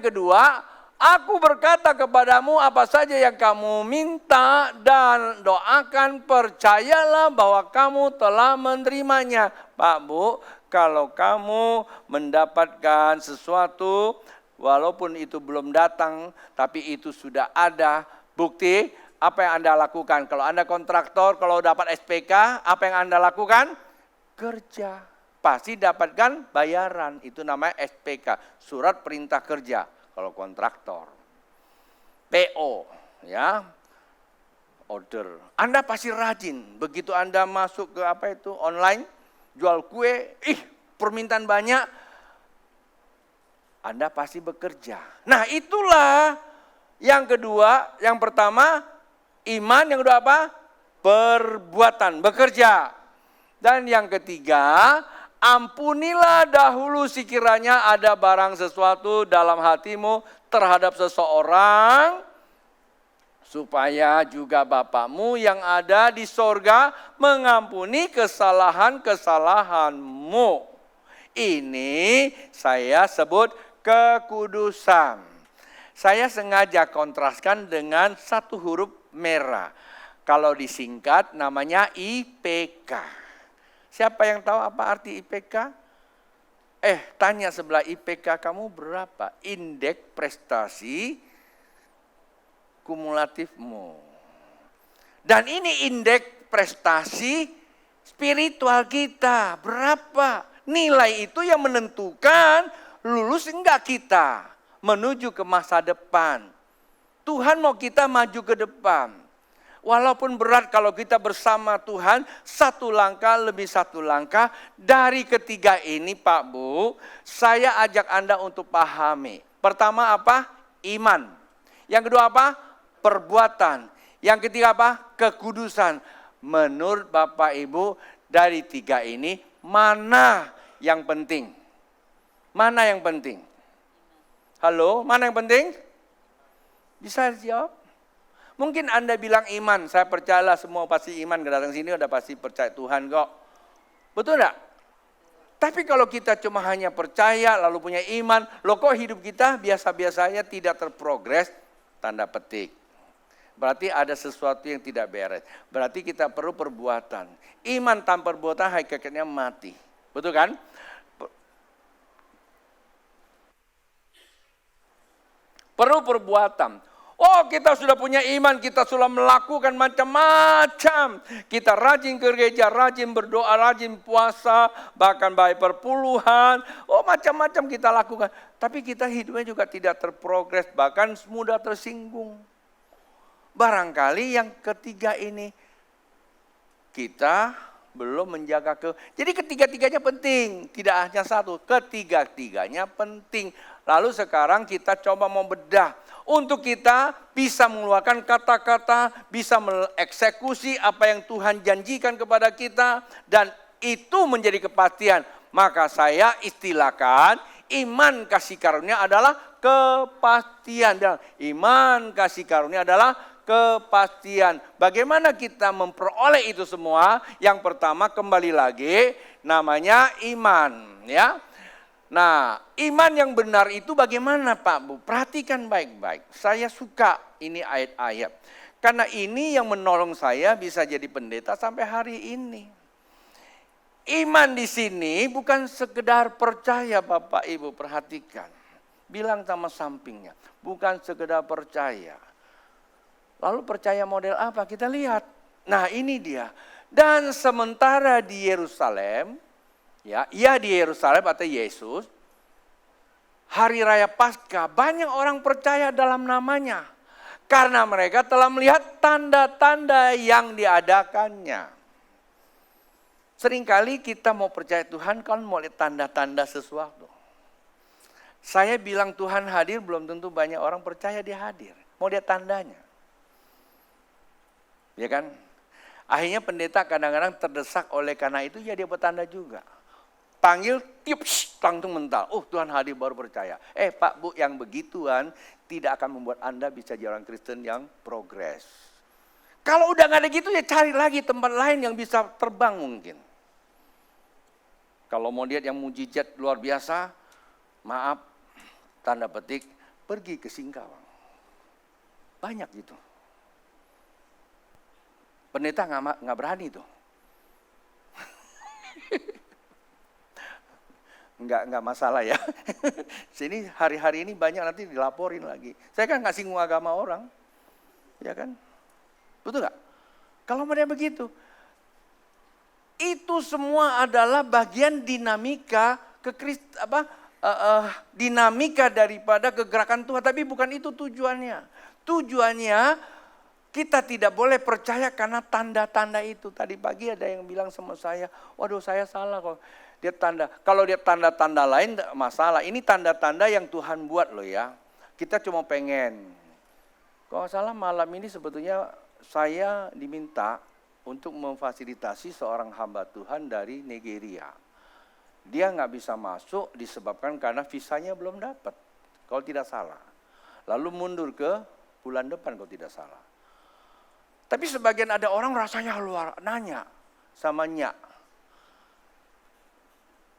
kedua, aku berkata kepadamu apa saja yang kamu minta dan doakan, percayalah bahwa kamu telah menerimanya. Pak Bu, kalau kamu mendapatkan sesuatu, walaupun itu belum datang, tapi itu sudah ada bukti, apa yang Anda lakukan? Kalau Anda kontraktor, kalau dapat SPK, apa yang Anda lakukan? Kerja. Pasti dapatkan bayaran, itu namanya SPK, surat perintah kerja. Kalau kontraktor, PO, ya, order. Anda pasti rajin. Begitu Anda masuk ke online, jual kue, permintaan banyak, Anda pasti bekerja. Nah itulah yang kedua, yang pertama iman, yang kedua apa? Perbuatan, bekerja. Dan yang ketiga, ampunilah dahulu sekiranya ada barang sesuatu dalam hatimu terhadap seseorang, supaya juga Bapamu yang ada di sorga mengampuni kesalahan-kesalahanmu. Ini saya sebut kekudusan. Saya sengaja kontraskan dengan satu huruf merah. Kalau disingkat namanya IPK. Siapa yang tahu apa arti IPK? Tanya sebelah, IPK kamu berapa? Indeks prestasi kumulatifmu. Dan ini indeks prestasi spiritual kita. Berapa? Nilai itu yang menentukan lulus enggak kita menuju ke masa depan. Tuhan mau kita maju ke depan. Walaupun berat kalau kita bersama Tuhan, satu langkah lebih satu langkah. Dari ketiga ini Pak Bu, saya ajak Anda untuk pahami. Pertama apa? Iman. Yang kedua apa? Perbuatan. Yang ketiga apa? Kekudusan. Menurut Bapak Ibu, dari tiga ini, mana yang penting? Mana yang penting? Halo, mana yang penting? Bisa jawab? Mungkin Anda bilang iman, saya percayalah semua pasti iman, datang sini udah pasti percaya Tuhan kok. Betul enggak? Tapi kalau kita cuma hanya percaya lalu punya iman, loh kok hidup kita biasa-biasanya tidak terprogres, tanda petik. Berarti ada sesuatu yang tidak beres. Berarti kita perlu perbuatan. Iman tanpa perbuatan hakikatnya mati. Betul kan? Perlu perbuatan. Oh, kita sudah punya iman, kita sudah melakukan macam-macam. Kita rajin ke gereja, rajin berdoa, rajin puasa, bahkan baik perpuluhan. Oh, macam-macam kita lakukan. Tapi kita hidupnya juga tidak terprogres, bahkan mudah tersinggung. Barangkali yang ketiga ini, kita belum menjaga jadi ketiga-tiganya penting, tidak hanya satu, ketiga-tiganya penting. Lalu sekarang kita coba mau bedah. Untuk kita bisa mengeluarkan kata-kata, bisa mengeksekusi apa yang Tuhan janjikan kepada kita. Dan itu menjadi kepastian. Maka saya istilahkan iman kasih karunia adalah kepastian. Dan iman kasih karunia adalah kepastian. Bagaimana kita memperoleh itu semua? Yang pertama kembali lagi namanya iman. Ya. Nah, iman yang benar itu bagaimana Pak Bu? Perhatikan baik-baik. Saya suka ini ayat-ayat. Karena ini yang menolong saya bisa jadi pendeta sampai hari ini. Iman di sini bukan sekedar percaya Bapak Ibu, perhatikan. Bilang sama sampingnya, bukan sekedar percaya. Lalu percaya model apa? Kita lihat. Nah, ini dia. Dan sementara di Yerusalem, ya di Yerusalem atau Yesus, hari raya Paskah, banyak orang percaya dalam namanya. Karena mereka telah melihat tanda-tanda yang diadakannya. Seringkali kita mau percaya Tuhan kan mau lihat tanda-tanda sesuatu. Saya bilang Tuhan hadir, belum tentu banyak orang percaya dia hadir. Mau lihat tandanya. Ya kan? Akhirnya pendeta kadang-kadang terdesak oleh karena itu, ya dia bertanda juga. Panggil, tiup, langsung mental. Oh, Tuhan hadir baru percaya. Pak Bu, yang begituan tidak akan membuat Anda bisa jadi orang Kristen yang progres. Kalau udah gak ada gitu, ya cari lagi tempat lain yang bisa terbang mungkin. Kalau mau lihat yang mujizat luar biasa, maaf, tanda petik, pergi ke Singkawang. Banyak gitu. Pendeta gak berani tuh. Enggak masalah ya. Sini hari-hari ini banyak nanti dilaporin lagi. Saya kan nggak singgung agama orang. Ya kan? Betul nggak? Kalau mereka begitu. Itu semua adalah bagian dinamika dinamika daripada kegerakan Tuhan. Tapi bukan itu tujuannya. Tujuannya kita tidak boleh percaya karena tanda-tanda itu. Tadi pagi ada yang bilang sama saya, waduh saya salah kok. Dia tanda, kalau dia tanda-tanda lain masalah. Ini tanda-tanda yang Tuhan buat loh ya. Kita cuma pengen. Kalau salah malam ini sebetulnya saya diminta untuk memfasilitasi seorang hamba Tuhan dari Nigeria. Dia nggak bisa masuk disebabkan karena visanya belum dapat. Kalau tidak salah. Lalu mundur ke bulan depan kalau tidak salah. Tapi sebagian ada orang rasanya nanya sama Nyak.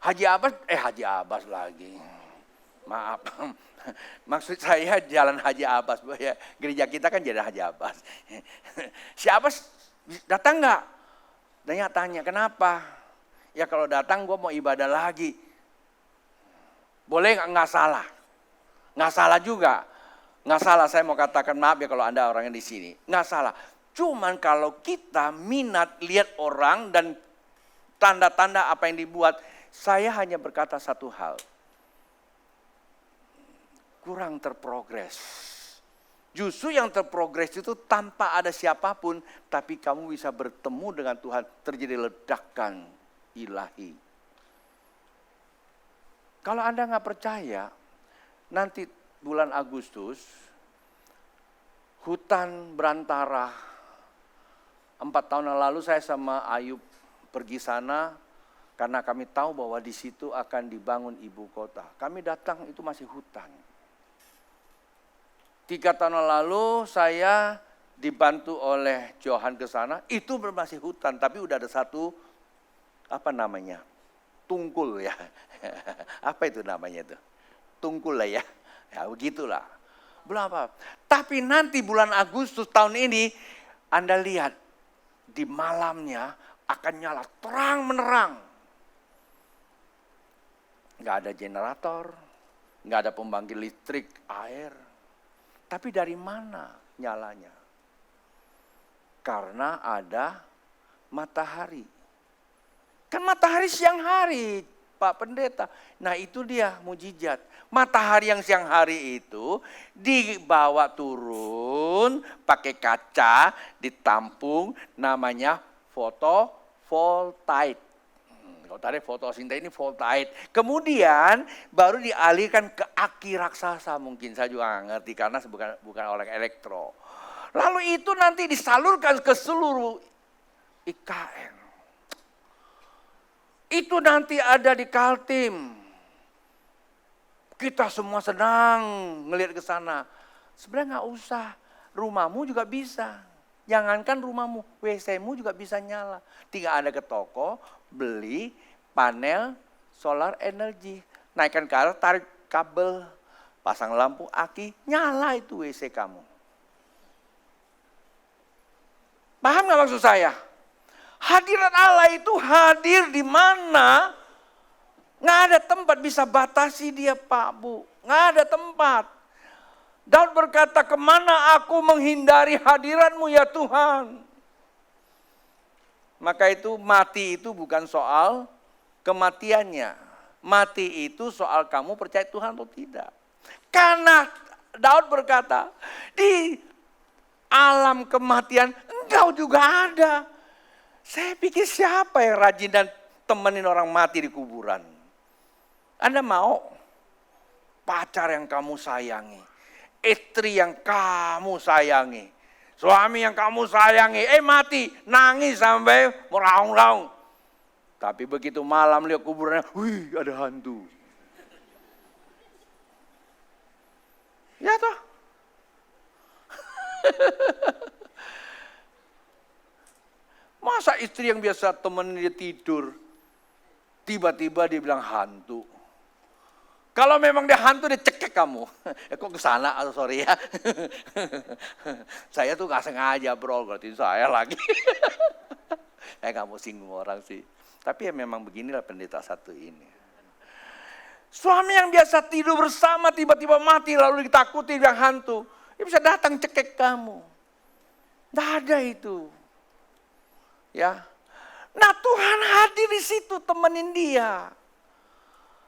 Haji Abbas lagi. Maaf, maksud saya jalan Haji Abbas. Ya, gereja kita kan jalan Haji Abbas. Si Abbas datang nggak? Tanya, kenapa? Ya kalau datang gue mau ibadah lagi. Boleh nggak salah? Nggak salah juga. Nggak salah, saya mau katakan maaf ya kalau Anda orangnya di sini. Nggak salah. Cuman kalau kita minat lihat orang dan tanda-tanda apa yang dibuat, saya hanya berkata satu hal. Kurang terprogres. Justru yang terprogres itu tanpa ada siapapun, tapi kamu bisa bertemu dengan Tuhan, terjadi ledakan ilahi. Kalau Anda nggak percaya, nanti bulan Agustus, hutan berantara, 4 tahun yang lalu saya sama Ayub pergi sana, karena kami tahu bahwa di situ akan dibangun ibu kota. Kami datang itu masih hutan. 3 tahun lalu saya dibantu oleh Johan ke sana, itu masih hutan, tapi udah ada satu, tungkul ya. Apa itu namanya itu? Tungkul lah ya. Ya begitulah. Belum apa. Tapi nanti bulan Agustus tahun ini, Anda lihat, di malamnya akan nyala terang menerang. Nggak ada generator, nggak ada pembangkit listrik, air. Tapi dari mana nyalanya? Karena ada matahari. Kan matahari siang hari, Pak Pendeta. Nah itu dia mujizat. Matahari yang siang hari itu dibawa turun pakai kaca, ditampung, namanya fotovoltaik. Kalau tadi fotosintesis ini voltaik. Kemudian baru dialihkan ke aki raksasa, mungkin saya juga nggak ngerti karena bukan orang elektro. Lalu itu nanti disalurkan ke seluruh IKN. Itu nanti ada di Kaltim. Kita semua senang ngelihat ke sana. Sebenarnya nggak usah, rumahmu juga bisa. Jangankan rumahmu, WC-mu juga bisa nyala. Tinggal Anda ke toko, beli panel solar energi. Naikkan ke atas, tarik kabel, pasang lampu aki, nyala itu WC kamu. Paham nggak maksud saya? Hadirat Allah itu hadir di mana? Nggak ada tempat bisa batasi dia Pak Bu. Nggak ada tempat. Daud berkata, kemana aku menghindari hadirat-Mu ya Tuhan? Maka itu mati itu bukan soal kematiannya. Mati itu soal kamu percaya Tuhan atau tidak. Karena Daud berkata, di alam kematian engkau juga ada. Saya pikir siapa yang rajin dan temenin orang mati di kuburan? Anda mau pacar yang kamu sayangi, istri yang kamu sayangi, suami yang kamu sayangi, mati, nangis sampai meraung-raung. Tapi begitu malam lihat kuburannya, wih ada hantu. Ya toh? Masa istri yang biasa temenin dia tidur, tiba-tiba dia bilang hantu. Kalau memang dia hantu, dia cekek kamu. Kok kesana? Sorry ya. Saya tuh gak sengaja bro, berarti saya lagi. Saya gak mau singgung orang sih. Tapi ya memang beginilah pendeta satu ini. Suami yang biasa tidur bersama, tiba-tiba mati, lalu ditakuti yang hantu. Dia bisa datang cekek kamu. Gak ada itu. Ya. Nah Tuhan hadir di situ, temenin dia.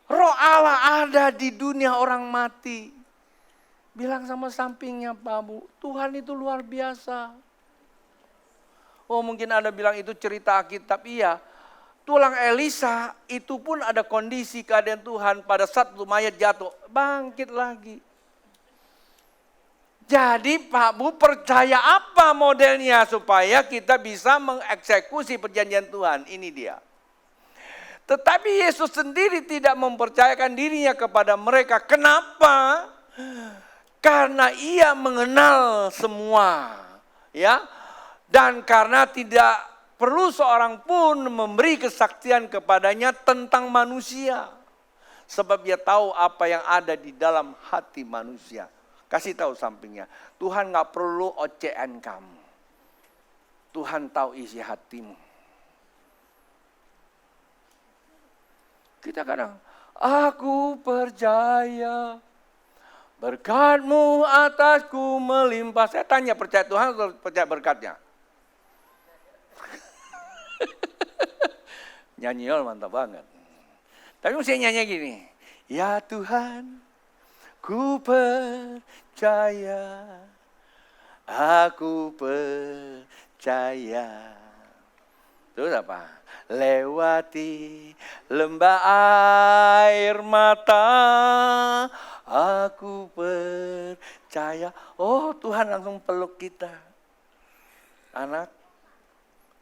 Roh Allah ada di dunia orang mati. Bilang sama sampingnya Pak Bu, Tuhan itu luar biasa. Oh mungkin Anda bilang itu cerita Alkitab, iya. Tulang Elisa itu pun ada kondisi keadaan Tuhan pada saat mayat jatuh, bangkit lagi. Jadi Pak Bu percaya apa modelnya supaya kita bisa mengeksekusi perjanjian Tuhan, ini dia. Tetapi Yesus sendiri tidak mempercayakan dirinya kepada mereka. Kenapa? Karena ia mengenal semua. Ya. Dan karena tidak perlu seorang pun memberi kesaksian kepadanya tentang manusia. Sebab dia tahu apa yang ada di dalam hati manusia. Kasih tahu sampingnya, Tuhan gak perlu ocehan kamu. Tuhan tahu isi hatimu. Kita kadang, aku percaya berkat-Mu atasku melimpah. Saya tanya, percaya Tuhan atau percaya berkatnya? Nyanyi mantap banget. Tapi mesti nyanyi gini. Ya Tuhan, ku percaya, aku percaya. Terus apa? Lewati lembah air mata, aku percaya. Oh, Tuhan langsung peluk kita. Anak,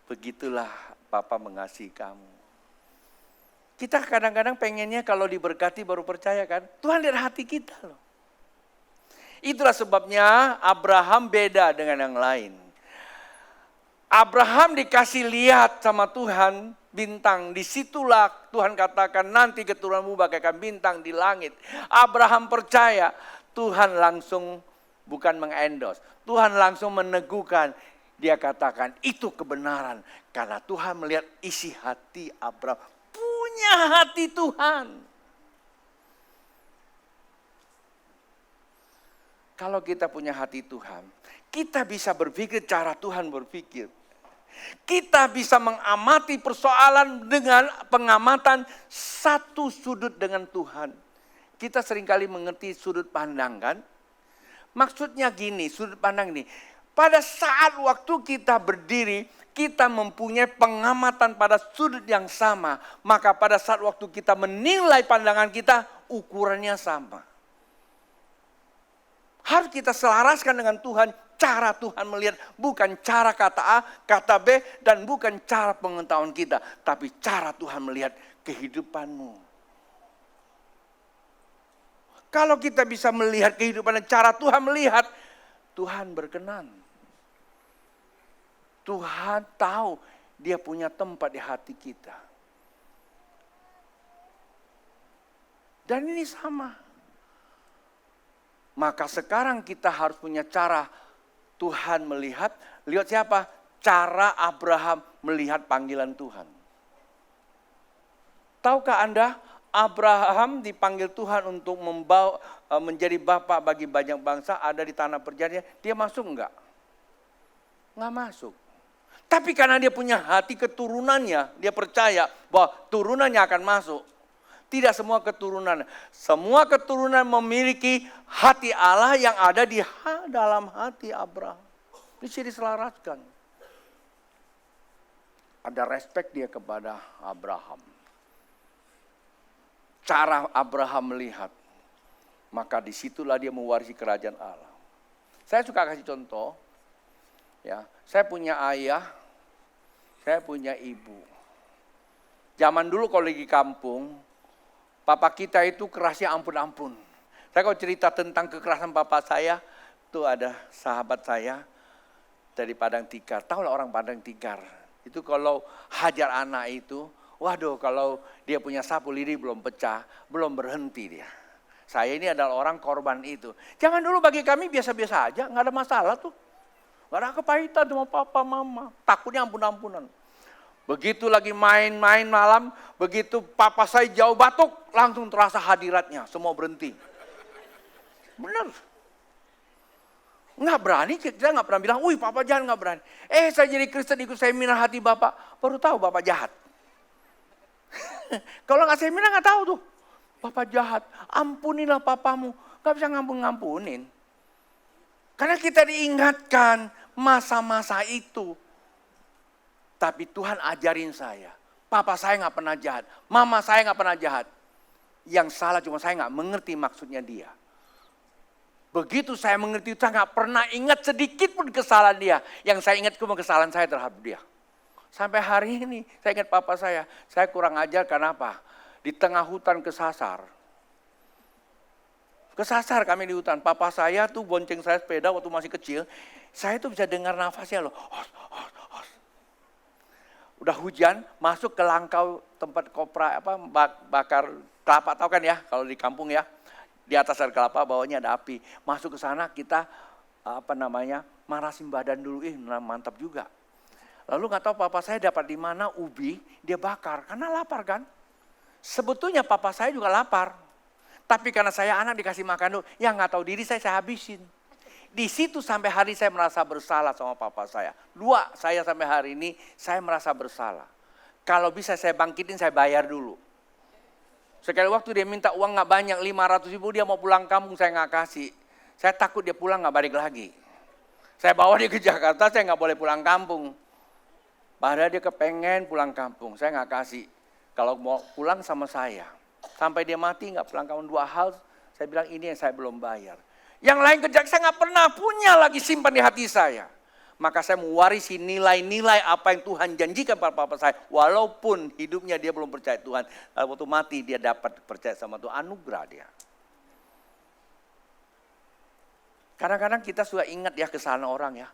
begitulah Papa mengasihi kamu. Kita kadang-kadang pengennya kalau diberkati baru percaya kan. Tuhan lihat hati kita loh. Itulah sebabnya Abraham beda dengan yang lain. Abraham dikasih lihat sama Tuhan bintang. Disitulah Tuhan katakan nanti keturunanmu bagaikan bintang di langit. Abraham percaya. Tuhan langsung bukan mengendorse. Tuhan langsung meneguhkan. Dia katakan itu kebenaran. Karena Tuhan melihat isi hati Abraham. Punya hati Tuhan. Kalau kita punya hati Tuhan, kita bisa berpikir cara Tuhan berpikir. Kita bisa mengamati persoalan dengan pengamatan satu sudut dengan Tuhan. Kita seringkali mengerti sudut pandang kan? Maksudnya gini, sudut pandang ini. Pada saat waktu kita berdiri, kita mempunyai pengamatan pada sudut yang sama. Maka pada saat waktu kita menilai pandangan kita, ukurannya sama. Harus kita selaraskan dengan Tuhan, cara Tuhan melihat. Bukan cara kata A, kata B, dan bukan cara pengetahuan kita. Tapi cara Tuhan melihat kehidupanmu. Kalau kita bisa melihat kehidupan dan cara Tuhan melihat, Tuhan berkenan. Tuhan tahu dia punya tempat di hati kita. Dan ini sama. Maka sekarang kita harus punya cara Tuhan melihat. Lihat siapa? Cara Abraham melihat panggilan Tuhan. Tahukah Anda? Abraham dipanggil Tuhan untuk membawa menjadi bapak bagi banyak bangsa ada di tanah perjanjian. Dia masuk enggak? Enggak masuk. Tapi karena dia punya hati keturunannya, dia percaya bahwa turunannya akan masuk. Tidak semua keturunan. Semua keturunan memiliki hati Allah yang ada di dalam hati Abraham. Bisa diselaraskan. Ada respect dia kepada Abraham. Cara Abraham melihat. Maka disitulah dia mewarisi kerajaan Allah. Saya suka kasih contoh. Ya, saya punya ayah, saya punya ibu. Zaman dulu kalau lagi kampung, papa kita itu kerasnya ampun-ampun. Saya kalau cerita tentang kekerasan papa saya, itu ada sahabat saya dari Padang Tikar. Tahu lah orang Padang Tikar. Itu kalau hajar anak itu, waduh kalau dia punya sapu lidi belum pecah, belum berhenti dia. Saya ini adalah orang korban itu. Jangan dulu bagi kami biasa-biasa aja, nggak ada masalah tuh. Gak ada kepahitan sama papa mama. Takutnya ampun-ampunan. Begitu lagi main-main malam. Begitu papa saya jauh batuk. Langsung terasa hadiratnya. Semua berhenti. Benar. Nggak berani. Kita nggak pernah bilang. Wih papa jahat nggak berani. Saya jadi Kristen ikut seminar hati bapak. Baru tahu bapak jahat. Kalau nggak seminar nggak tahu tuh. Bapak jahat. Ampunilah papamu. Nggak bisa ngampun-ngampunin. Karena kita diingatkan masa-masa itu. Tapi Tuhan ajarin saya. Papa saya gak pernah jahat. Mama saya gak pernah jahat. Yang salah cuma saya gak mengerti maksudnya dia. Begitu saya mengerti, saya gak pernah ingat sedikit pun kesalahan dia. Yang saya ingat cuma kesalahan saya terhadap dia. Sampai hari ini saya ingat papa saya kurang ajar karena apa? Di tengah hutan kesasar. Kesasar kami di hutan. Papa saya tuh bonceng saya sepeda waktu masih kecil. Saya tuh bisa dengar nafasnya loh. Udah hujan, masuk ke langkau tempat kopra bakar kelapa, tahu kan ya kalau di kampung ya, di atas ada kelapa, bawahnya ada api. Masuk ke sana kita marasin badan dulu, mantap juga. Lalu nggak tahu papa saya dapat di mana ubi, dia bakar karena lapar kan. Sebetulnya papa saya juga lapar, tapi karena saya anak dikasih makan dulu, ya nggak tahu diri saya habisin. Di situ sampai hari saya merasa bersalah sama papa saya. Saya sampai hari ini saya merasa bersalah. Kalau bisa saya bangkitin, saya bayar dulu. Sekali waktu dia minta uang nggak banyak, 500.000, dia mau pulang kampung, saya nggak kasih. Saya takut dia pulang nggak balik lagi. Saya bawa dia ke Jakarta, saya nggak boleh pulang kampung. Padahal dia kepengen pulang kampung, saya nggak kasih. Kalau mau pulang sama saya. Sampai dia mati nggak pulang kampung, 2 hal saya bilang ini yang saya belum bayar. Yang lain kerja saya nggak pernah punya lagi simpan di hati saya. Maka saya mewarisi nilai-nilai apa yang Tuhan janjikan pada papa saya. Walaupun hidupnya dia belum percaya Tuhan. Waktu mati dia dapat percaya sama Tuhan. Anugerah dia. Kadang-kadang kita suka ingat ya kesalahan orang ya.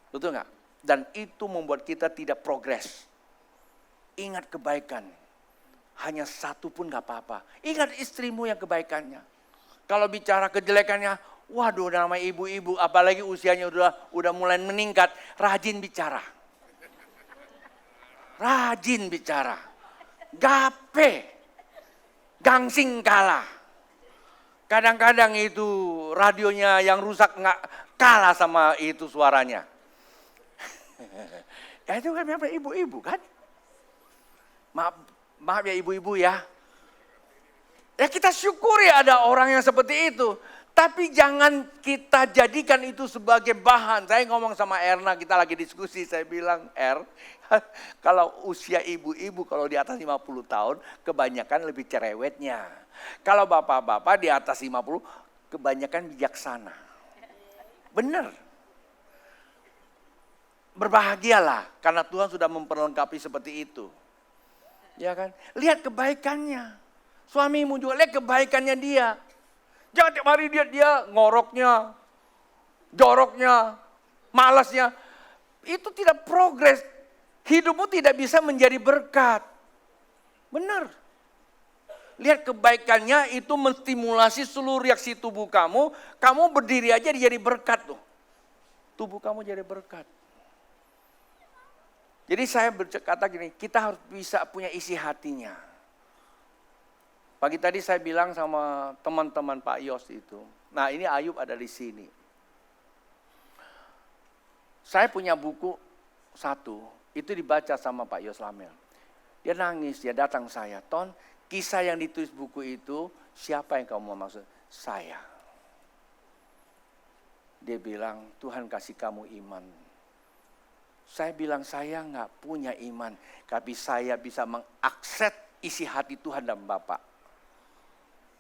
Betul nggak? Dan itu membuat kita tidak progres. Ingat kebaikan. Hanya satu pun nggak apa-apa. Ingat istrimu yang kebaikannya. Kalau bicara kejelekannya, waduh namanya ibu-ibu, apalagi usianya udah mulai meningkat, rajin bicara. Rajin bicara. Gape. Gangsing kalah. Kadang-kadang itu radionya yang rusak nggak kalah sama itu suaranya. Ya itu kan memang ibu-ibu kan. Maaf ya ibu-ibu ya. Ya kita syukuri ada orang yang seperti itu. Tapi jangan kita jadikan itu sebagai bahan. Saya ngomong sama Erna, kita lagi diskusi. Saya bilang, kalau usia ibu-ibu kalau di atas 50 tahun, kebanyakan lebih cerewetnya. Kalau bapak-bapak di atas 50, kebanyakan bijaksana. Benar. Berbahagialah, karena Tuhan sudah memperlengkapi seperti itu. Ya kan? Lihat kebaikannya. Suamimu juga lihat kebaikannya dia. Jangan tiap hari dia ngoroknya, joroknya, malasnya. Itu tidak progres. Hidupmu tidak bisa menjadi berkat. Benar. Lihat kebaikannya itu menstimulasi seluruh reaksi tubuh kamu. Kamu berdiri aja jadi berkat tuh. Tubuh kamu jadi berkat. Jadi saya berkata gini, kita harus bisa punya isi hatinya. Pagi tadi saya bilang sama teman-teman Pak Yos itu. Nah ini Ayub ada di sini. Saya punya buku 1, itu dibaca sama Pak Yos Lamel. Dia nangis, dia datang saya. Ton, kisah yang ditulis buku itu, siapa yang kamu maksud? Saya. Dia bilang, Tuhan kasih kamu iman. Saya bilang, saya nggak punya iman. Tapi saya bisa mengakses isi hati Tuhan dan Bapak.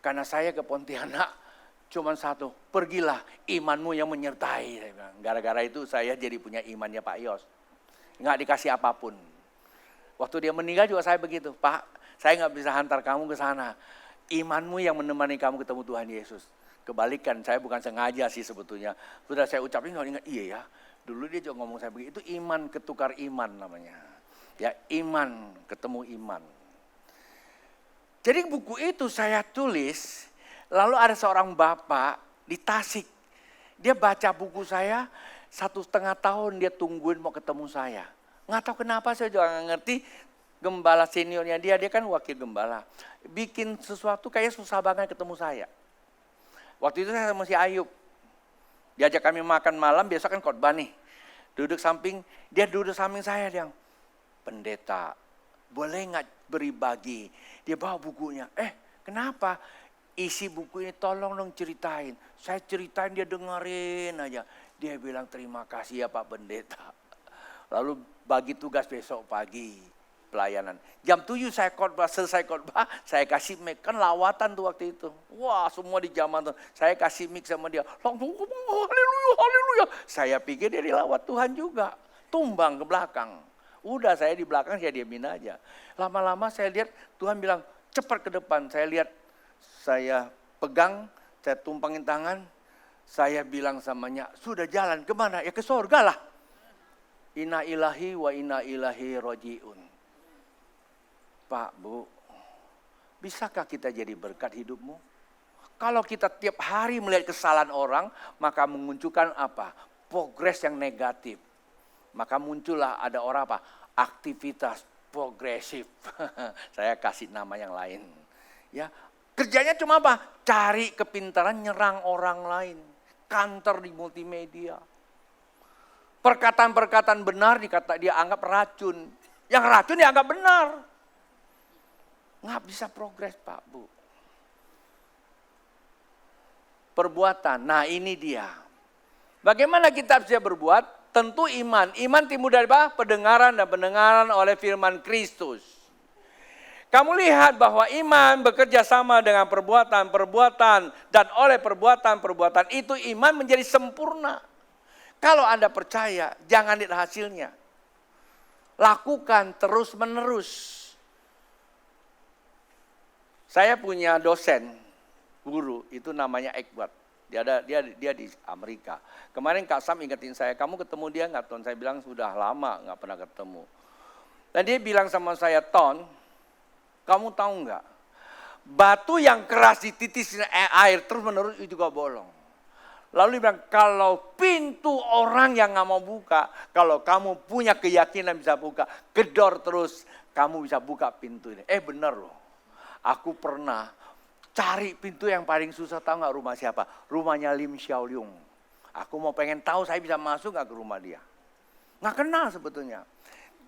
Karena saya ke Pontianak cuma satu, pergilah imanmu yang menyertai. Saya bilang. Gara-gara itu saya jadi punya imannya Pak Yos. Nggak dikasih apapun. Waktu dia meninggal juga saya begitu. Pak, saya nggak bisa hantar kamu ke sana. Imanmu yang menemani kamu ketemu Tuhan Yesus. Kebalikan, saya bukan sengaja sih sebetulnya. Sudah saya ucapin, ingat, iya ya. Dulu dia juga ngomong saya begitu, itu iman ketukar iman namanya. Ya iman ketemu iman. Jadi buku itu saya tulis, lalu ada seorang bapak di Tasik. Dia baca buku saya, 1,5 tahun dia tungguin mau ketemu saya. Nggak tahu kenapa saya juga nggak ngerti, gembala seniornya dia kan wakil gembala. Bikin sesuatu kayak susah banget ketemu saya. Waktu itu saya sama si Ayub. Diajak kami makan malam, biasa kan khotbah nih. Duduk samping, dia duduk samping saya, dia bilang, pendeta, boleh nggak berbagi? Dia bawa bukunya. Kenapa? Isi buku ini tolong dong ceritain. Saya ceritain dia dengerin aja. Dia bilang terima kasih ya Pak Pendeta. Lalu bagi tugas besok pagi pelayanan. Jam 7 saya khotbah, selesai khotbah, saya kasih mic. Kan lawatan tuh waktu itu. Wah semua di zaman tuh. Saya kasih mic sama dia. Langsung haleluya, haleluya. Saya pikir dia dilawat Tuhan juga. Tumbang ke belakang. Udah saya di belakang saya diamin aja. Lama-lama saya lihat Tuhan bilang cepat ke depan. Saya lihat saya pegang, saya tumpangin tangan. Saya bilang samanya sudah jalan kemana? Ya ke surga lah. Inna ilahi wa inna ilahi roji'un. Pak Bu, Bisakah kita jadi berkat hidupmu? Kalau kita tiap hari melihat kesalahan orang, maka memunculkan apa? Progres yang negatif. Maka muncullah ada orang apa? Aktivitas progresif. Saya kasih nama yang lain. Ya, kerjanya cuma apa? Cari kepintaran, nyerang orang lain. Kantor di multimedia. Perkataan-perkataan benar dia anggap racun. Yang racun dianggap benar. Nggak bisa progres Pak, Bu. Perbuatan, nah ini dia. Bagaimana kita bisa berbuat? Tentu iman. Iman timbul dari apa? Pendengaran dan pendengaran oleh firman Kristus. Kamu lihat bahwa iman bekerja sama dengan perbuatan-perbuatan. Dan oleh perbuatan-perbuatan itu iman menjadi sempurna. Kalau Anda percaya, jangan lihat hasilnya. Lakukan terus-menerus. Saya punya dosen, guru, itu namanya Ekbat. Dia di Amerika. Kemarin Kak Sam ingetin saya, kamu ketemu dia nggak Ton? Saya bilang sudah lama nggak pernah ketemu. Dan dia bilang sama saya, Ton, kamu tahu nggak? Batu yang keras dititis air terus menerus itu juga bolong. Lalu dia bilang, kalau pintu orang yang nggak mau buka, kalau kamu punya keyakinan bisa buka, gedor terus, kamu bisa buka pintu ini. Benar loh. Aku pernah cari pintu yang paling susah, tahu nggak rumah siapa? Rumahnya Lim Xiaoliong. Aku mau pengen tahu saya bisa masuk nggak ke rumah dia. Nggak kenal sebetulnya.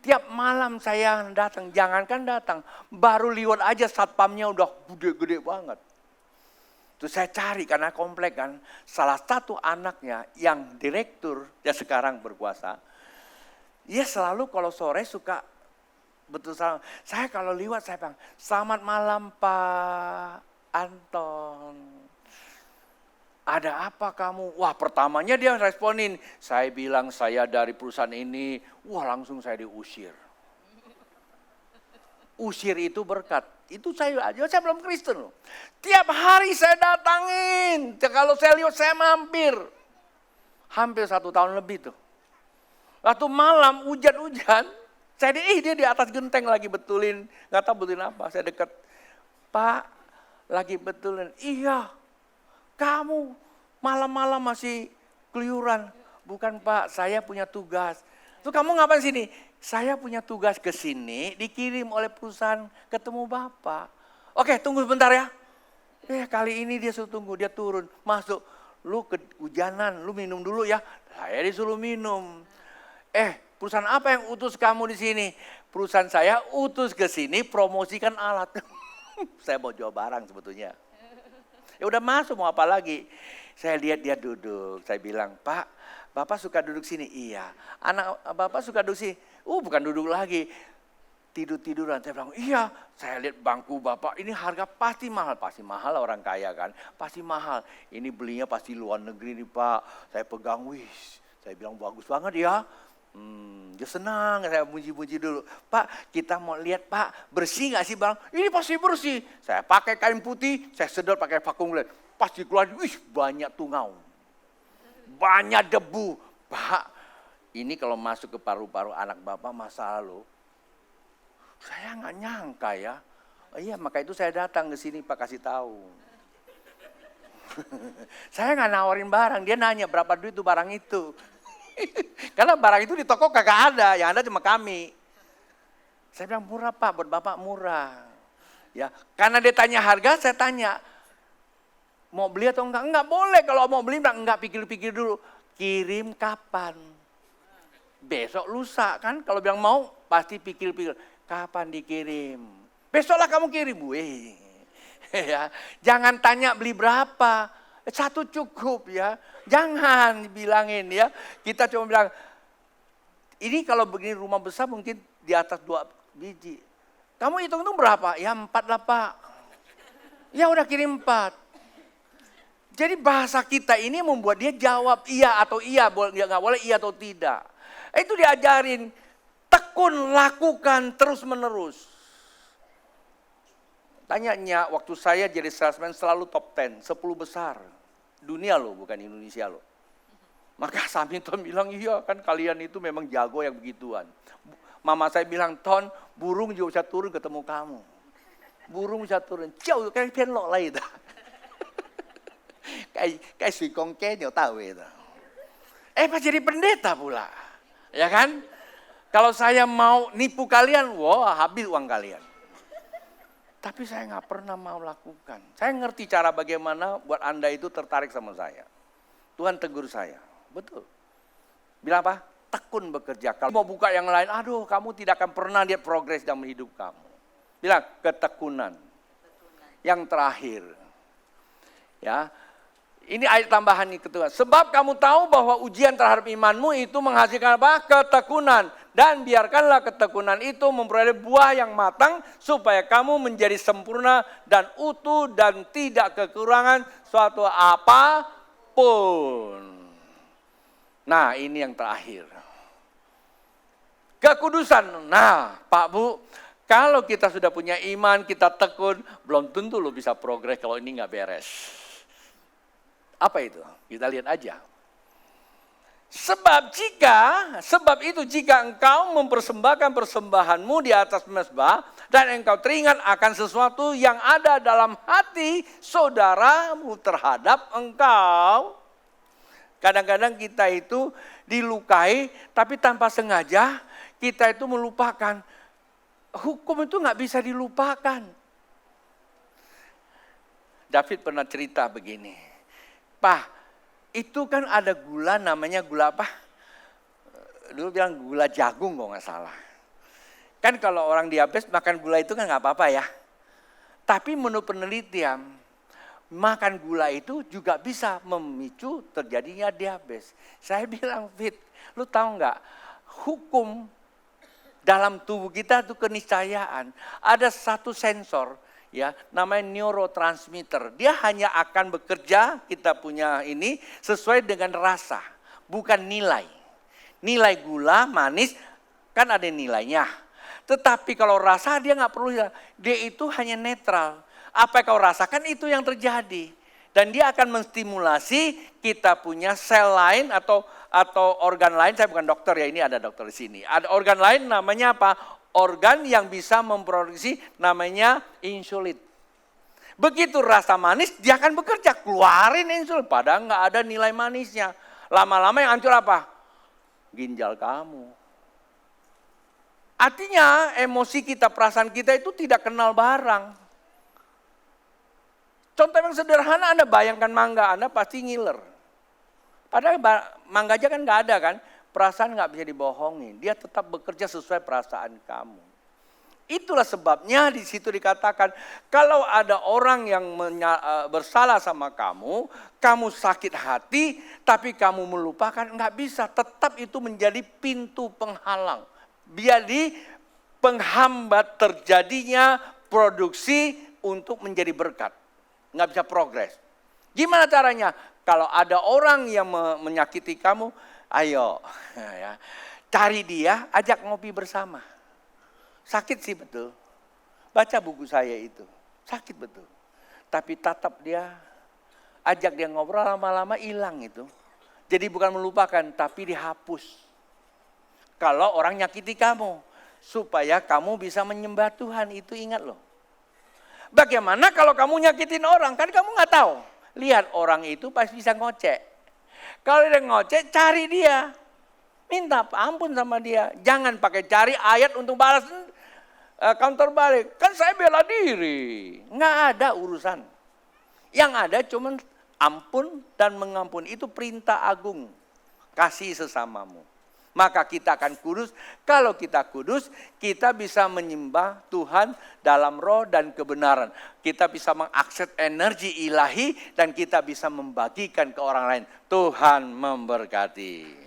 Tiap malam saya datang, jangankan datang, baru liwat aja satpamnya udah gede-gede banget. Terus saya cari karena komplek kan, salah satu anaknya yang direktur, ya sekarang berkuasa, dia selalu kalau sore suka betul salam. Saya kalau liwat saya bilang, selamat malam Pak Anton. Ada apa kamu? Wah pertamanya dia responin, saya bilang saya dari perusahaan ini, wah langsung saya diusir. Usir itu berkat. Itu saya belum Kristen loh. Tiap hari saya datangin. Kalau saya lihat saya mampir. Hampir 1 tahun lebih tuh. Waktu malam hujan-hujan. Dia di atas genteng lagi betulin. Gak tahu betulin apa. Saya dekat. Pak lagi betulin. Iya. Kamu malam-malam masih keluyuran. Bukan Pak, saya punya tugas. Tuh kamu ngapain sini? Saya punya tugas ke sini, dikirim oleh perusahaan ketemu Bapak. Oke, tunggu sebentar ya. Kali ini dia suruh tunggu, dia turun, masuk. Lu kehujanan, lu minum dulu ya. Saya disuruh minum. Perusahaan apa yang utus kamu di sini? Perusahaan saya utus ke sini promosikan alat. Saya mau jual barang sebetulnya. Ya udah masuk, mau apa lagi? Saya lihat dia duduk, saya bilang, Pak, Bapak suka duduk sini? Iya. Anak Bapak suka duduk sini? Bukan duduk lagi. Tidur-tiduran. Saya bilang, iya. Saya lihat bangku Bapak, ini harga pasti mahal. Pasti mahal orang kaya kan. Pasti mahal. Ini belinya pasti luar negeri nih Pak. Saya pegang, saya bilang bagus banget ya. Dia senang, saya puji-puji dulu. Pak, kita mau lihat Pak, bersih gak sih Bang? Ini pasti bersih. Saya pakai kain putih, saya sedot pakai vakum cleaner. Pasti keluar, banyak tungau. Banyak debu. Pak, ini kalau masuk ke paru-paru anak Bapak masa lalu. Saya gak nyangka ya. Iya, maka itu saya datang ke sini Pak kasih tahu. Saya gak nawarin barang, dia nanya berapa duit tuh barang itu. Karena barang itu di toko kagak ada, yang ada cuma kami. Saya bilang murah Pak, buat Bapak murah. Ya, karena dia tanya harga, saya tanya, mau beli atau enggak? Enggak boleh, kalau mau beli enggak, pikir-pikir dulu. Kirim kapan? Besok lusa kan, kalau bilang mau pasti pikir-pikir. Kapan dikirim? Besoklah kamu kirim, ya, jangan tanya beli berapa. 1 cukup ya. Jangan dibilangin ya. Kita cuma bilang, ini kalau begini rumah besar mungkin di atas 2 biji. Kamu hitung-hitung berapa? Ya 4 lah Pak. Ya udah kirim 4. Jadi bahasa kita ini membuat dia jawab iya atau iya. Nggak boleh iya atau tidak. Itu diajarin. Tekun, lakukan terus menerus. Tanyanya waktu saya jadi salesman selalu top 10, 10 besar. Dunia loh, bukan Indonesia loh. Maka Samington bilang, iya kan kalian itu memang jago yang begituan. Mama saya bilang, Ton, burung juga bisa turun ketemu kamu. Burung bisa turun. Jauh kayak penlok lah itu. kayak sui kongke tahu itu. Pas jadi pendeta pula. Ya kan? Kalau saya mau nipu kalian, wah habis uang kalian. Tapi saya nggak pernah mau lakukan. Saya ngerti cara bagaimana buat Anda itu tertarik sama saya. Tuhan tegur saya. Betul. Bilang apa? Tekun bekerja. Kalau mau buka yang lain, aduh kamu tidak akan pernah lihat progres dalam hidup kamu. Bilang ketekunan. Yang terakhir. Ya. Ini ayat tambahan nih kedua. Sebab kamu tahu bahwa ujian terhadap imanmu itu menghasilkan apa? Ketekunan. Dan biarkanlah ketekunan itu memperoleh buah yang matang supaya kamu menjadi sempurna dan utuh dan tidak kekurangan suatu apapun. Nah, ini yang terakhir. Kekudusan. Nah, Pak Bu, kalau kita sudah punya iman, kita tekun, belum tentu lo bisa progres kalau ini nggak beres. Apa itu? Kita lihat aja. Sebab itu jika engkau mempersembahkan persembahanmu di atas mezbah dan engkau teringat akan sesuatu yang ada dalam hati saudaramu terhadap engkau. Kadang-kadang kita itu dilukai tapi tanpa sengaja kita itu melupakan. Hukum itu nggak bisa dilupakan. David pernah cerita begini. Pak, itu kan ada gula namanya gula apa? Dulu bilang gula jagung kalau nggak salah. Kan kalau orang diabetes makan gula itu kan nggak apa-apa ya. Tapi menurut penelitian, makan gula itu juga bisa memicu terjadinya diabetes. Saya bilang, Fit, lu tahu nggak? Hukum dalam tubuh kita itu keniscayaan. Ada satu sensor. Ya, namanya neurotransmitter. Dia hanya akan bekerja, kita punya ini sesuai dengan rasa, bukan nilai. Nilai gula, manis, kan ada nilainya. Tetapi kalau rasa dia nggak perlu, dia itu hanya netral. Apa yang kau rasakan itu yang terjadi. Dan dia akan menstimulasi kita punya sel lain atau organ lain. Saya bukan dokter ya, ini ada dokter di sini. Ada organ lain namanya apa? Organ yang bisa memproduksi namanya insulin. Begitu rasa manis, dia akan bekerja, keluarin insulin. Padahal nggak ada nilai manisnya. Lama-lama yang hancur apa? Ginjal kamu. Artinya emosi kita, perasaan kita itu tidak kenal barang. Contoh yang sederhana, Anda bayangkan mangga, Anda pasti ngiler. Padahal mangga aja kan nggak ada kan. Perasaan nggak bisa dibohongin. Dia tetap bekerja sesuai perasaan kamu. Itulah sebabnya di situ dikatakan, kalau ada orang yang bersalah sama kamu, kamu sakit hati, tapi kamu melupakan, nggak bisa. Tetap itu menjadi pintu penghalang. Jadi penghambat terjadinya produksi untuk menjadi berkat. Nggak bisa progres. Gimana caranya? Kalau ada orang yang menyakiti kamu, ayo, ya, cari dia, ajak ngopi bersama. Sakit sih betul. Baca buku saya itu, sakit betul. Tapi tatap dia, ajak dia ngobrol, lama-lama hilang itu. Jadi bukan melupakan, tapi dihapus. Kalau orang nyakiti kamu, supaya kamu bisa menyembah Tuhan, itu ingat loh. Bagaimana kalau kamu nyakitin orang, kan kamu nggak tahu. Lihat orang itu pasti bisa ngocek. Kalau dia ngoceh, cari dia. Minta ampun sama dia. Jangan pakai cari ayat untuk balas counter balik. Kan saya bela diri. Nggak ada urusan. Yang ada cuma ampun dan mengampuni. Itu perintah agung. Kasih sesamamu. Maka kita akan kudus. Kalau kita kudus, kita bisa menyembah Tuhan dalam roh dan kebenaran. Kita bisa mengakses energi ilahi dan kita bisa membagikan ke orang lain. Tuhan memberkati.